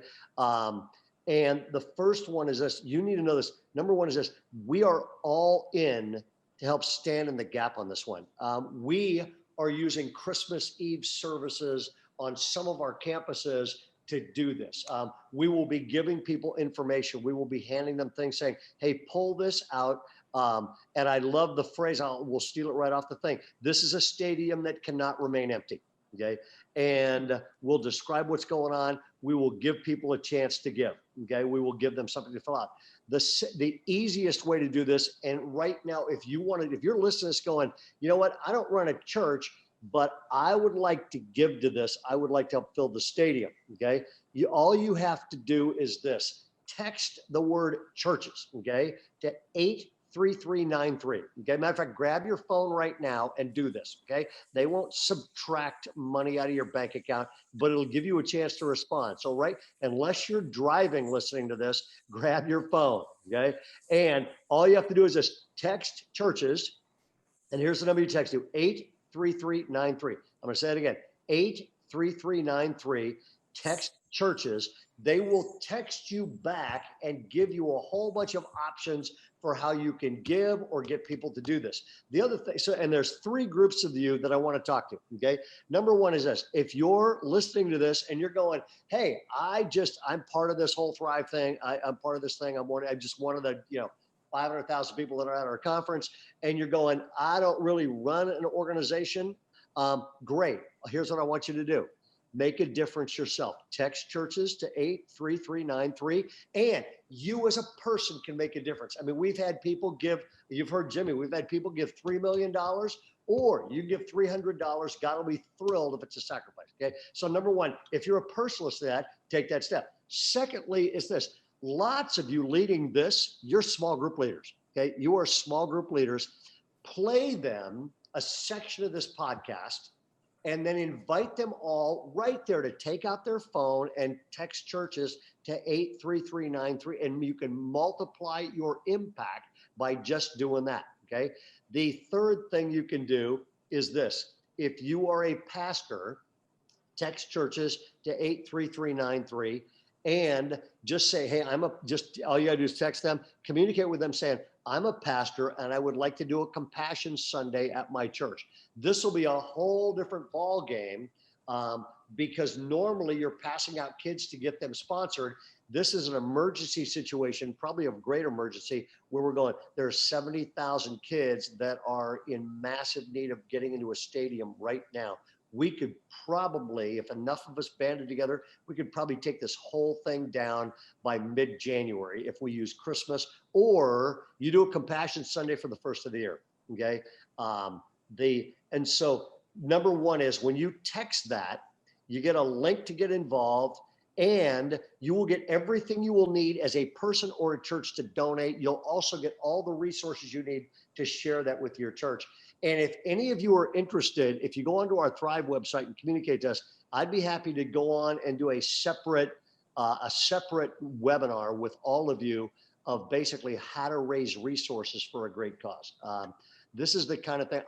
And the first one is this. You need to know this. Number one is this. We are all in to help stand in the gap on this one. We are using Christmas Eve services on some of our campuses to do this. We will be giving people information. We will be handing them things saying, hey, pull this out. And I love the phrase, we'll steal it right off the thing. This is a stadium that cannot remain empty. Okay. And we'll describe what's going on. We will give people a chance to give. Okay. We will give them something to fill out. The easiest way to do this. And right now, if you're listening to this going, you know what, I don't run a church, but I would like to give to this. I would like to help fill the stadium. Okay. All you have to do is this: text the word churches. Okay. To 83393. Okay. Matter of fact, grab your phone right now and do this. Okay. They won't subtract money out of your bank account, but it'll give you a chance to respond. So, unless you're driving listening to this, grab your phone. Okay. And all you have to do is this: text churches. And here's the number you text to: 83393. I'm going to say it again: 83393. Text churches. They will text you back and give you a whole bunch of options for how you can give or get people to do this. The other thing, and there's 3 groups of you that I want to talk to. Okay. Number one is this: if you're listening to this and you're going, hey, I'm part of this whole Thrive thing. I'm part of this thing. I'm just one of the, 500,000 people that are at our conference, and you're going, I don't really run an organization. Great. Here's what I want you to do. Make a difference yourself. Text churches to 83393. And you as a person can make a difference. We've had people give, you've heard Jimmy, we've had people give $3 million, or you give $300. God will be thrilled if it's a sacrifice. Okay. So number one, if you're a personalist to that, take that step. Secondly is this: lots of you leading this, you're small group leaders. Okay. You are small group leaders. Play them a section of this podcast, and then invite them all right there to take out their phone and text churches to 83393. And you can multiply your impact by just doing that. Okay. The third thing you can do is this: if you are a pastor, text churches to 83393 and just say, hey, all you gotta do is text them, communicate with them saying, I'm a pastor and I would like to do a Compassion Sunday at my church. This will be a whole different ball game, because normally you're passing out kids to get them sponsored. This is an emergency situation, probably of great emergency, where we're going, there's 70,000 kids that are in massive need of getting into a stadium right now. We could probably, if enough of us banded together, we could probably take this whole thing down by mid-January if we use Christmas, or you do a Compassion Sunday for the first of the year. Okay. And so number one is when you text that, you get a link to get involved, and you will get everything you will need as a person or a church to donate. You'll also get all the resources you need to share that with your church. And if any of you are interested, if you go onto our Thrive website and communicate to us, I'd be happy to go on and do a separate webinar with all of you of basically how to raise resources for a great cause. This is the kind of thing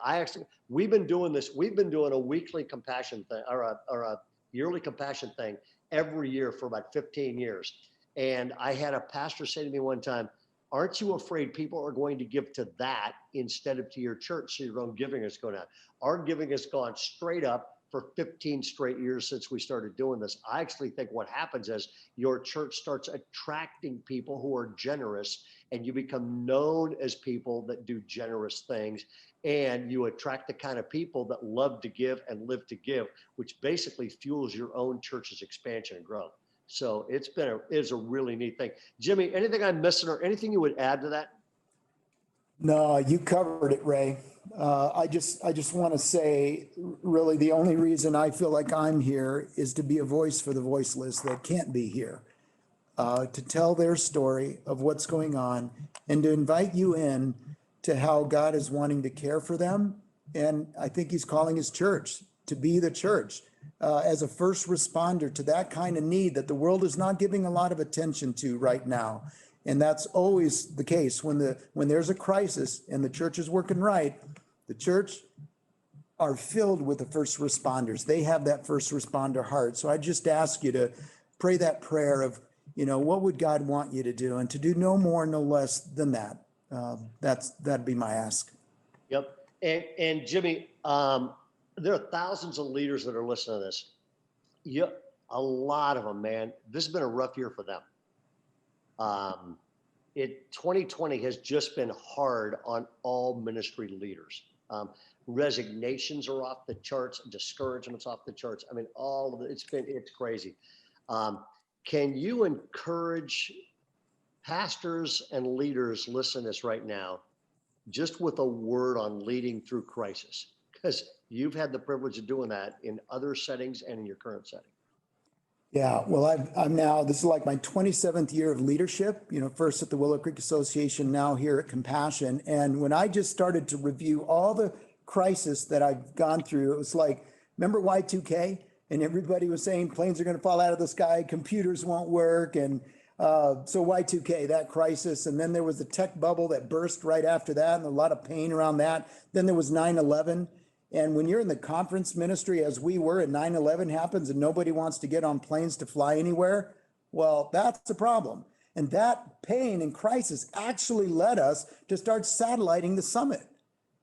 we've been doing this. We've been doing a weekly compassion thing or a yearly compassion thing every year for about 15 years. And I had a pastor say to me one time, aren't you afraid people are going to give to that instead of to your church? So your own giving is going down. Our giving has gone straight up for 15 straight years since we started doing this. I actually think what happens is your church starts attracting people who are generous, and you become known as people that do generous things, and you attract the kind of people that love to give and live to give, which basically fuels your own church's expansion and growth. So it's a really neat thing. Jimmy, anything I'm missing or anything you would add to that? No, you covered it, Ray. I just want to say, really, the only reason I feel like I'm here is to be a voice for the voiceless that can't be here, to tell their story of what's going on and to invite you in to how God is wanting to care for them. And I think he's calling his church to be the church as a first responder to that kind of need that the world is not giving a lot of attention to right now. And that's always the case when there's a crisis and the church is working right. The church are filled with the first responders. They have that first responder heart. So I just ask you to pray that prayer of, what would God want you to do, and to do no more, no less than that. That'd be my ask. Yep. And Jimmy, there are thousands of leaders that are listening to this. Yep. A lot of them, man. This has been a rough year for them. 2020 has just been hard on all ministry leaders. Resignations are off the charts, discouragements off the charts. I mean, all of it, it's crazy. Can you encourage pastors and leaders listening to this right now, just with a word on leading through crisis? Because you've had the privilege of doing that in other settings and in your current setting. Yeah, well, I'm now, this is like my 27th year of leadership, first at the Willow Creek Association, now here at Compassion. And when I just started to review all the crisis that I've gone through, it was like, remember Y2K? And everybody was saying planes are going to fall out of the sky, computers won't work. And so Y2K, that crisis. And then there was the tech bubble that burst right after that, and a lot of pain around that. Then there was 9/11. And when you're in the conference ministry, as we were, and 9/11 happens and nobody wants to get on planes to fly anywhere, well, that's a problem. And that pain and crisis actually led us to start satelliting the summit.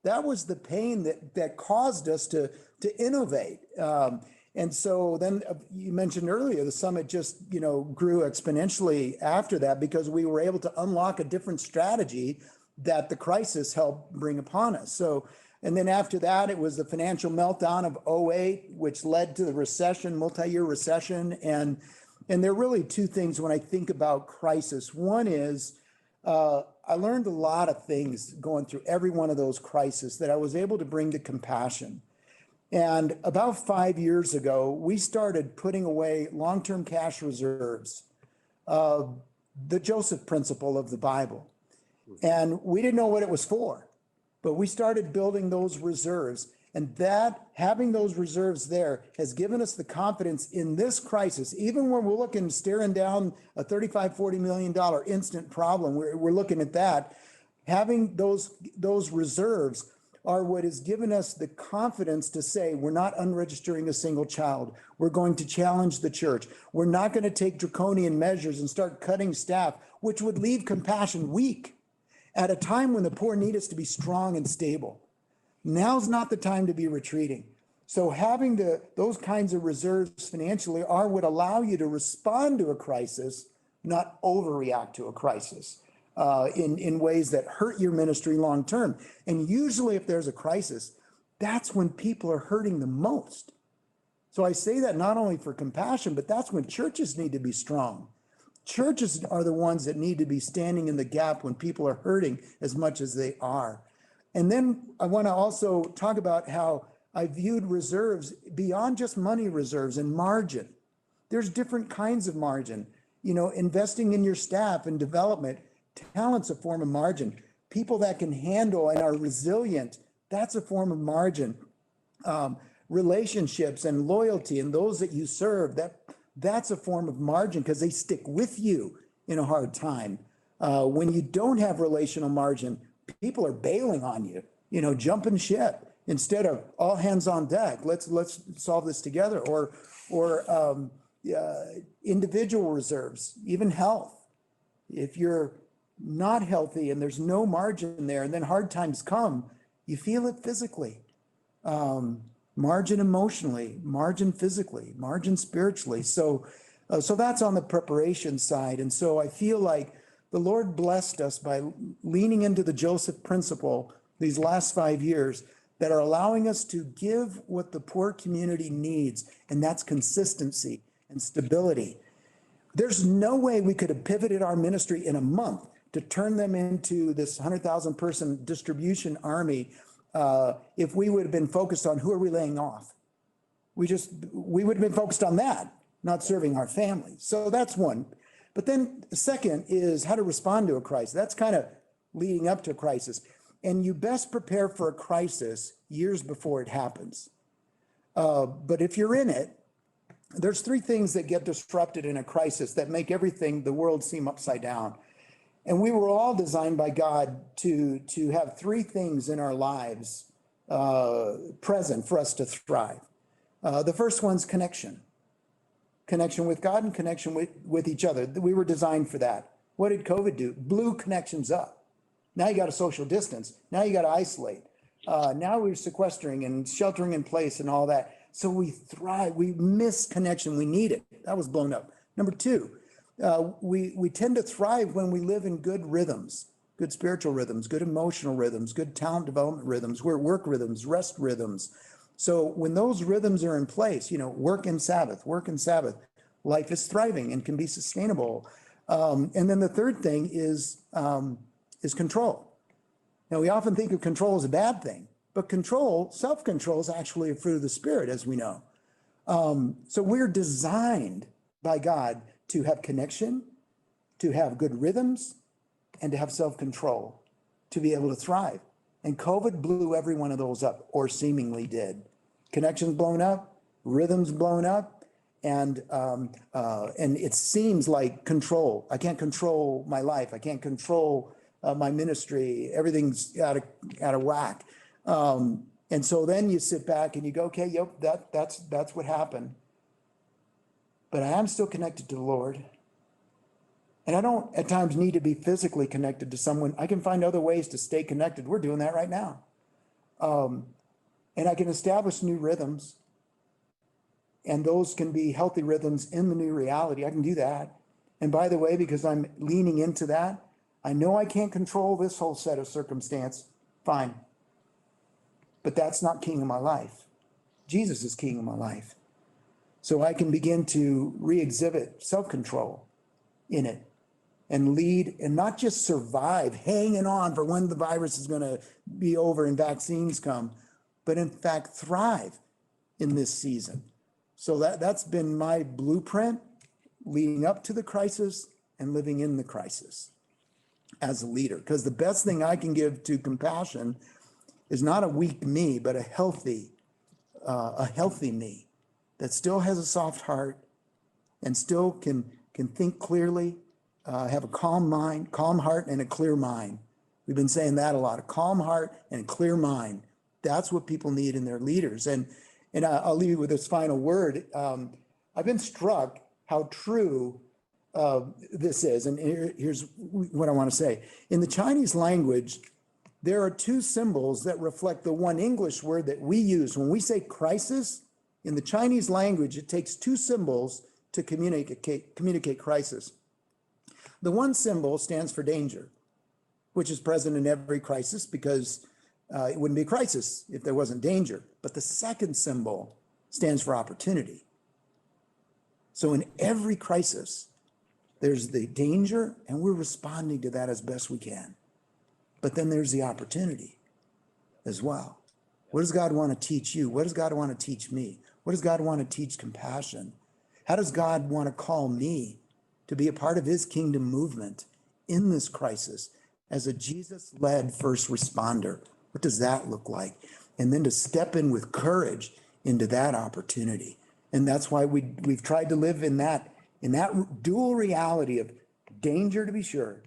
That was the pain that caused us to innovate. And so then you mentioned earlier, the summit just, grew exponentially after that because we were able to unlock a different strategy that the crisis helped bring upon us. So, and then after that, it was the financial meltdown of 2008, which led to the recession, multi-year recession. And there are really two things when I think about crisis. One is I learned a lot of things going through every one of those crises that I was able to bring to Compassion. And about 5 years ago, we started putting away long-term cash reserves, the Joseph principle of the Bible. And we didn't know what it was for. But we started building those reserves, and that having those reserves there has given us the confidence in this crisis. Even when we're looking, staring down a $35-40 million instant problem, we're looking at that. Having those reserves are what has given us the confidence to say we're not unregistering a single child. We're going to challenge the church. We're not going to take draconian measures and start cutting staff, which would leave Compassion weak at a time when the poor need us to be strong and stable. Now's not the time to be retreating. So having those kinds of reserves financially are what allow you to respond to a crisis, not overreact to a crisis in ways that hurt your ministry long term. And usually if there's a crisis, that's when people are hurting the most. So I say that not only for Compassion, but that's when churches need to be strong. Churches are the ones that need to be standing in the gap when people are hurting as much as they are. And then I want to also talk about how I viewed reserves beyond just money reserves and margin. There's different kinds of margin. Investing in your staff and development, talent's a form of margin. People that can handle and are resilient, that's a form of margin. Relationships and loyalty and those that you serve, that's a form of margin because they stick with you in a hard time. When you don't have relational margin, people are bailing on you, jumping ship instead of all hands on deck. Let's solve this together. Or individual reserves, even health. If you're not healthy and there's no margin there, and then hard times come, you feel it physically. Margin emotionally, margin physically, margin spiritually. So that's on the preparation side. And so I feel like the Lord blessed us by leaning into the Joseph principle these last 5 years that are allowing us to give what the poor community needs, and that's consistency and stability. There's no way we could have pivoted our ministry in a month to turn them into this 100,000 person distribution army if we would have been focused on who are we laying off. We would have been focused on that, not serving our families. So that's one. But then the second is how to respond to a crisis. That's kind of leading up to a crisis. And you best prepare for a crisis years before it happens. But if you're in it, there's 3 things that get disrupted in a crisis that make everything, the world, seem upside down. And we were all designed by God to have 3 things in our lives present for us to thrive. The first one's connection with God and connection with each other. We were designed for that. What did COVID do? Blew connections up. Now you got to social distance. Now you got to isolate. Now we're sequestering and sheltering in place and all that. So we thrive. We miss connection. We need it. That was blown up. Number 2, we tend to thrive when we live in good rhythms, good spiritual rhythms, good emotional rhythms, good talent development rhythms, work rhythms, rest rhythms. So when those rhythms are in place, work and Sabbath, life is thriving and can be sustainable. And then the third thing is control. Now, we often think of control as a bad thing, but self-control is actually a fruit of the Spirit, as we know. So we're designed by God to have connection, to have good rhythms, and to have self-control, to be able to thrive. And COVID blew every one of those up, or seemingly did. Connections blown up, rhythms blown up, and it seems like control. I can't control my life. I can't control my ministry. Everything's out of whack. And so then you sit back and you go, okay, yep, that's what happened. But I am still connected to the Lord. And I don't at times need to be physically connected to someone. I can find other ways to stay connected. We're doing that right now. And I can establish new rhythms. And those can be healthy rhythms in the new reality. I can do that. And by the way, because I'm leaning into that, I know I can't control this whole set of circumstance. Fine. But that's not king of my life. Jesus is king of my life. So I can begin to re-exhibit self-control in it and lead and not just survive, hanging on for when the virus is going to be over and vaccines come, but in fact thrive in this season. So that's been my blueprint leading up to the crisis and living in the crisis as a leader. Because the best thing I can give to compassion is not a weak me, but a healthy me that still has a soft heart and still can think clearly, have a calm heart and a clear mind. We've been saying that a lot, a calm heart and a clear mind. That's what people need in their leaders. And I'll leave you with this final word. I've been struck how true this is. And here's what I want to say. In the Chinese language, there are 2 symbols that reflect the one English word that we use. When we say crisis, in the Chinese language, it takes 2 symbols to communicate crisis. The one symbol stands for danger, which is present in every crisis because it wouldn't be a crisis if there wasn't danger. But the second symbol stands for opportunity. So in every crisis, there's the danger and we're responding to that as best we can. But then there's the opportunity as well. What does God want to teach you? What does God want to teach me? What does God want to teach compassion? How does God want to call me to be a part of his kingdom movement in this crisis as a Jesus-led first responder? What does that look like? And then to step in with courage into that opportunity. And that's why we've tried to live in that dual reality of danger to be sure,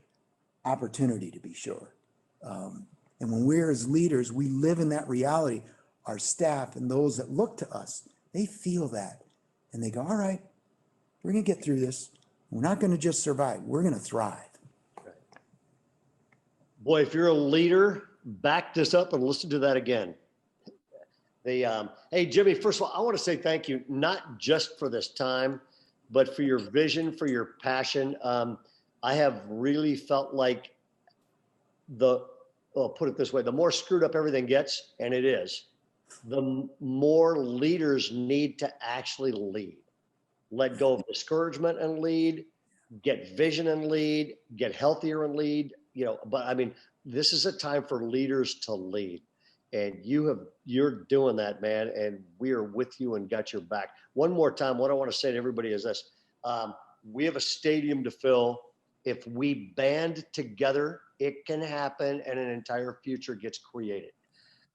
opportunity to be sure. And when we're as leaders, we live in that reality. Our staff and those that look to us, they feel that. And they go, all right, we're going to get through this. We're not going to just survive. We're going to thrive. Boy, if you're a leader, back this up and listen to that again. Hey, Jimmy, first of all, I want to say thank you, not just for this time, but for your vision, for your passion. I have really felt like I'll put it this way, the more screwed up everything gets, and it is, the more leaders need to actually lead. Let go of discouragement and lead, get vision and lead, get healthier and lead, but I mean, this is a time for leaders to lead. And you're doing that, man. And we are with you and got your back. One more time, what I want to say to everybody is this. We have a stadium to fill. If we band together, it can happen and an entire future gets created.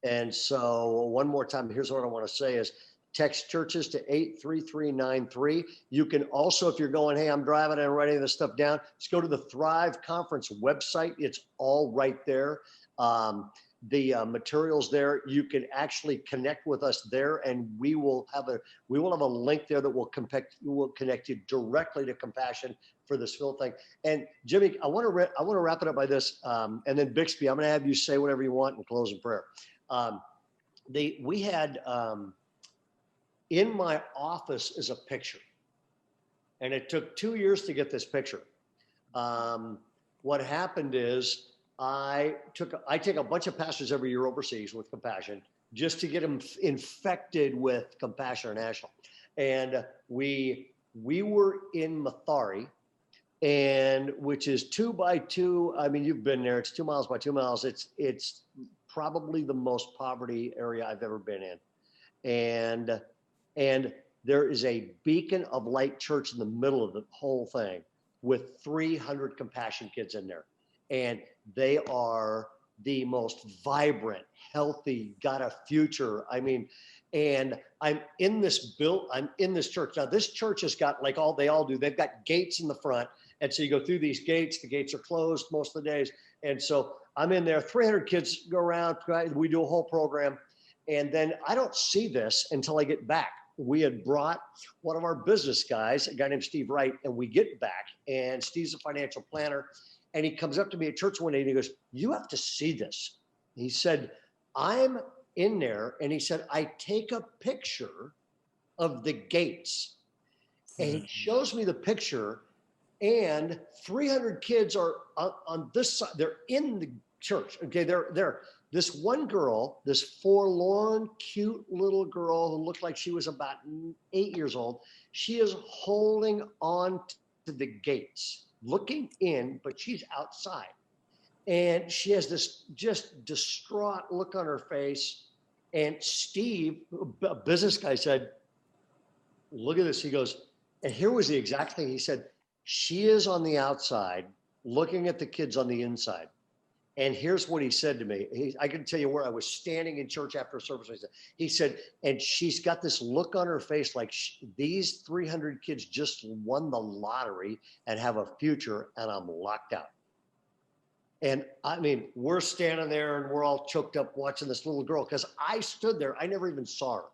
And so one more time, here's what I want to say is text churches to 83393. You can also, if you're going, hey, I'm driving and writing this stuff down, just go to the Thrive Conference website. It's all right there. The materials there, you can actually connect with us there, and we will have a link there that will connect you directly to Compassion for this Phil thing. And Jimmy, I want to wrap it up by this, and then Bixby, I'm going to have you say whatever you want and close in prayer. We had in my office is a picture, and it took 2 years to get this picture. What happened is I take a bunch of pastors every year overseas with Compassion just to get them infected with Compassion International. And we were in Mathari, and which is 2 by 2. I mean, you've been there. It's 2 miles by 2 miles. It's probably the most poverty area I've ever been in. And there is a beacon of light church in the middle of the whole thing with 300 Compassion kids in there. And they are the most vibrant, healthy, got a future. I mean, and I'm in this church. Now this church has got, like they all do, they've got gates in the front. And so you go through these gates, the gates are closed most of the days. And so I'm in there, 300 kids go around, we do a whole program. And then I don't see this until I get back. We had brought one of our business guys, a guy named Steve Wright, and we get back, and Steve's a financial planner. And he comes up to me at church one day and he goes, you have to see this. He said, I'm in there. And he said, I take a picture of the gates. And he shows me the picture, and 300 kids are on this side. They're in the church. Okay. They're this one girl, this forlorn, cute little girl who looked like she was about 8 years old. She is holding on to the gates, looking in, but she's outside. And she has this just distraught look on her face. And Steve, a business guy, said, look at this. He goes, and here was the exact thing. He said, she is on the outside looking at the kids on the inside. And here's what he said to me. I can tell you where I was standing in church after service. He said, and she's got this look on her face like these 300 kids just won the lottery and have a future, and I'm locked out. And I mean, we're standing there and we're all choked up watching this little girl, because I stood there. I never even saw her.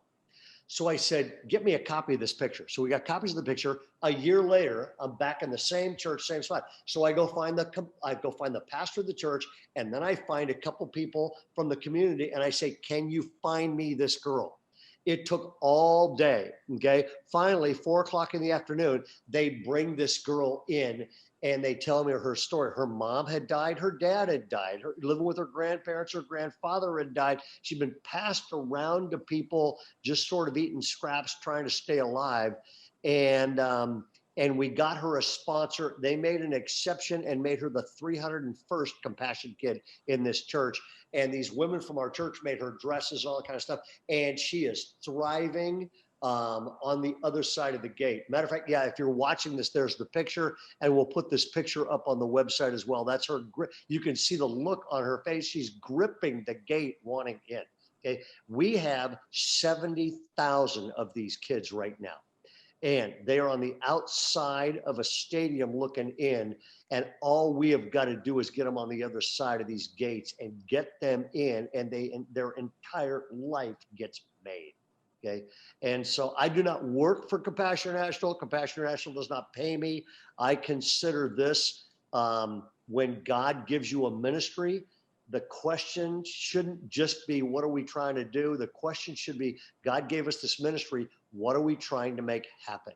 So I said, get me a copy of this picture. So we got copies of the picture. A year later, I'm back in the same church, same spot. So I go find the pastor of the church, and then I find a couple people from the community, and I say, can you find me this girl? It took all day. Okay. Finally, 4 o'clock in the afternoon, they bring this girl in. And they tell me her story. Her mom had died. Her dad had died. Living with her grandparents, her grandfather had died. She'd been passed around to people, just sort of eating scraps, trying to stay alive. And we got her a sponsor. They made an exception and made her the 301st Compassion kid in this church. And these women from our church made her dresses, all that kind of stuff. And she is thriving. on the other side of the gate. Matter of fact, yeah, if you're watching this, there's the picture, and we'll put this picture up on the website as well. That's her grip. You can see the look on her face. She's gripping the gate, wanting in. Okay, we have 70,000 of these kids right now, and they are on the outside of a stadium looking in, and all we have got to do is get them on the other side of these gates and get them in, and their entire life gets made. Okay. And so I do not work for Compassion International. Compassion International does not pay me. I consider this, when God gives you a ministry, the question shouldn't just be, what are we trying to do? The question should be, God gave us this ministry. What are we trying to make happen?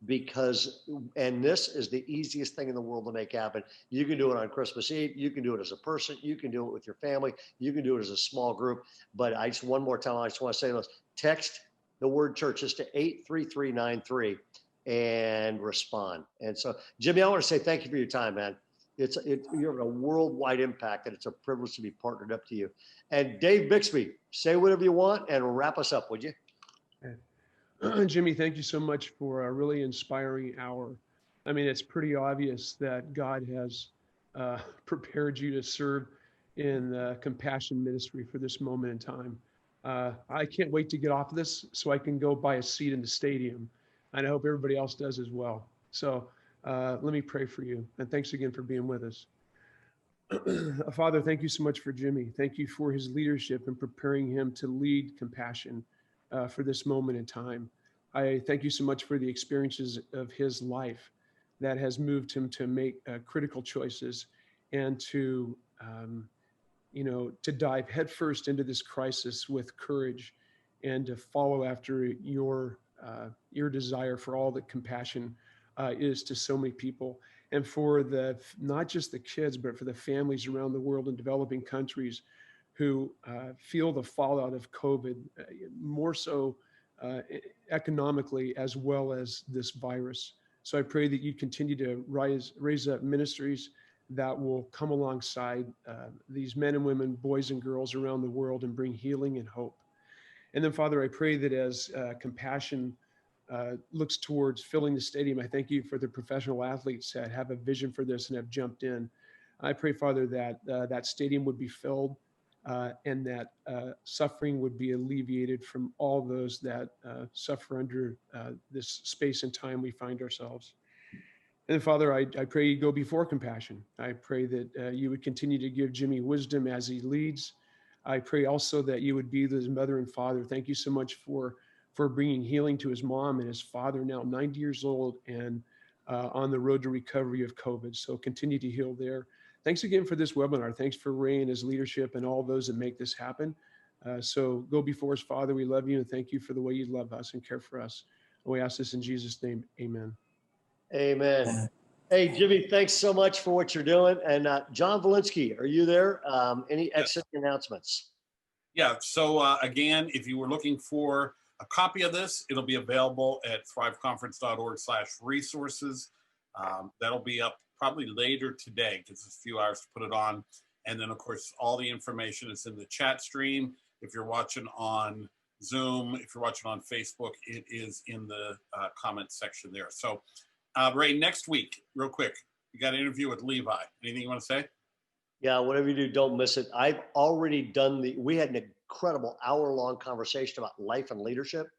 Because, and this is the easiest thing in the world to make happen. You can do it on Christmas Eve. You can do it as a person. You can do it with your family. You can do it as a small group. But one more time, I just want to say this: text the word churches to 83393 and respond. And so, Jimmy, I want to say thank you for your time, man. You're having a worldwide impact, and it's a privilege to be partnered up to you. And Dave Bixby, say whatever you want and wrap us up, would you? Jimmy, thank you so much for a really inspiring hour. I mean, it's pretty obvious that God has prepared you to serve in the compassion ministry for this moment in time. I can't wait to get off of this so I can go buy a seat in the stadium. And I hope everybody else does as well. So let me pray for you. And thanks again for being with us. Father, thank you so much for Jimmy. Thank you for his leadership and preparing him to lead compassion for this moment in time. I thank you so much for the experiences of his life that has moved him to make critical choices and to, to dive headfirst into this crisis with courage and to follow after your desire for all that compassion is to so many people, and for not just the kids, but for the families around the world in developing countries who feel the fallout of COVID, more so economically as well as this virus. So I pray that you continue to raise up ministries that will come alongside these men and women, boys and girls around the world and bring healing and hope. And then, Father, I pray that as compassion looks towards filling the stadium, I thank you for the professional athletes that have a vision for this and have jumped in. I pray, Father, that that stadium would be filled and that suffering would be alleviated from all those that suffer under this space and time we find ourselves. And then, Father, I pray you go before compassion. I pray that you would continue to give Jimmy wisdom as he leads. I pray also that you would be his mother and father. Thank you so much for bringing healing to his mom and his father, now 90 years old and on the road to recovery of COVID. So continue to heal there. Thanks again for this webinar. Thanks for Ray and his leadership and all those that make this happen. So go before us, Father. We love you and thank you for the way you love us and care for us. And we ask this in Jesus' name. Amen. Amen. Hey, Jimmy, thanks so much for what you're doing. And John Valinsky, are you there? Any exit announcements? Yeah. So again, if you were looking for a copy of this, it'll be available at thriveconference.org/resources. That'll be up probably later today because it's a few hours to put it on. And then, of course, all the information is in the chat stream. If you're watching on Zoom, if you're watching on Facebook, it is in the comment section there. So, Ray, next week, real quick, you got an interview with Levi. Anything you want to say? Yeah, whatever you do, don't miss it. I've already done we had an incredible hour-long conversation about life and leadership.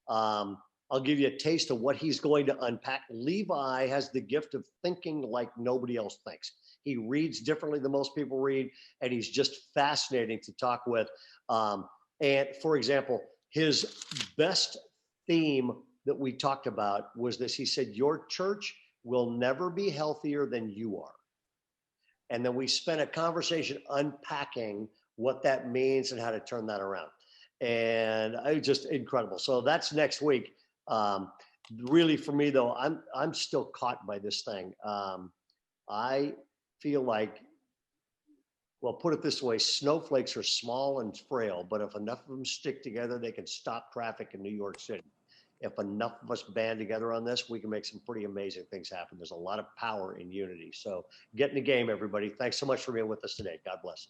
I'll give you a taste of what he's going to unpack. Levi has the gift of thinking like nobody else thinks. He reads differently than most people read, and he's just fascinating to talk with. And for example, his best theme that we talked about was this. He said, your church will never be healthier than you are. And then we spent a conversation unpacking what that means and how to turn that around. And it was just incredible. So that's next week. Really, for me though, I'm still caught by this thing. I feel like, well, put it this way, snowflakes are small and frail, but if enough of them stick together, they can stop traffic in New York City. If enough of us band together on this, we can make some pretty amazing things happen. There's a lot of power in unity. So get in the game, everybody. Thanks so much for being with us today. God bless.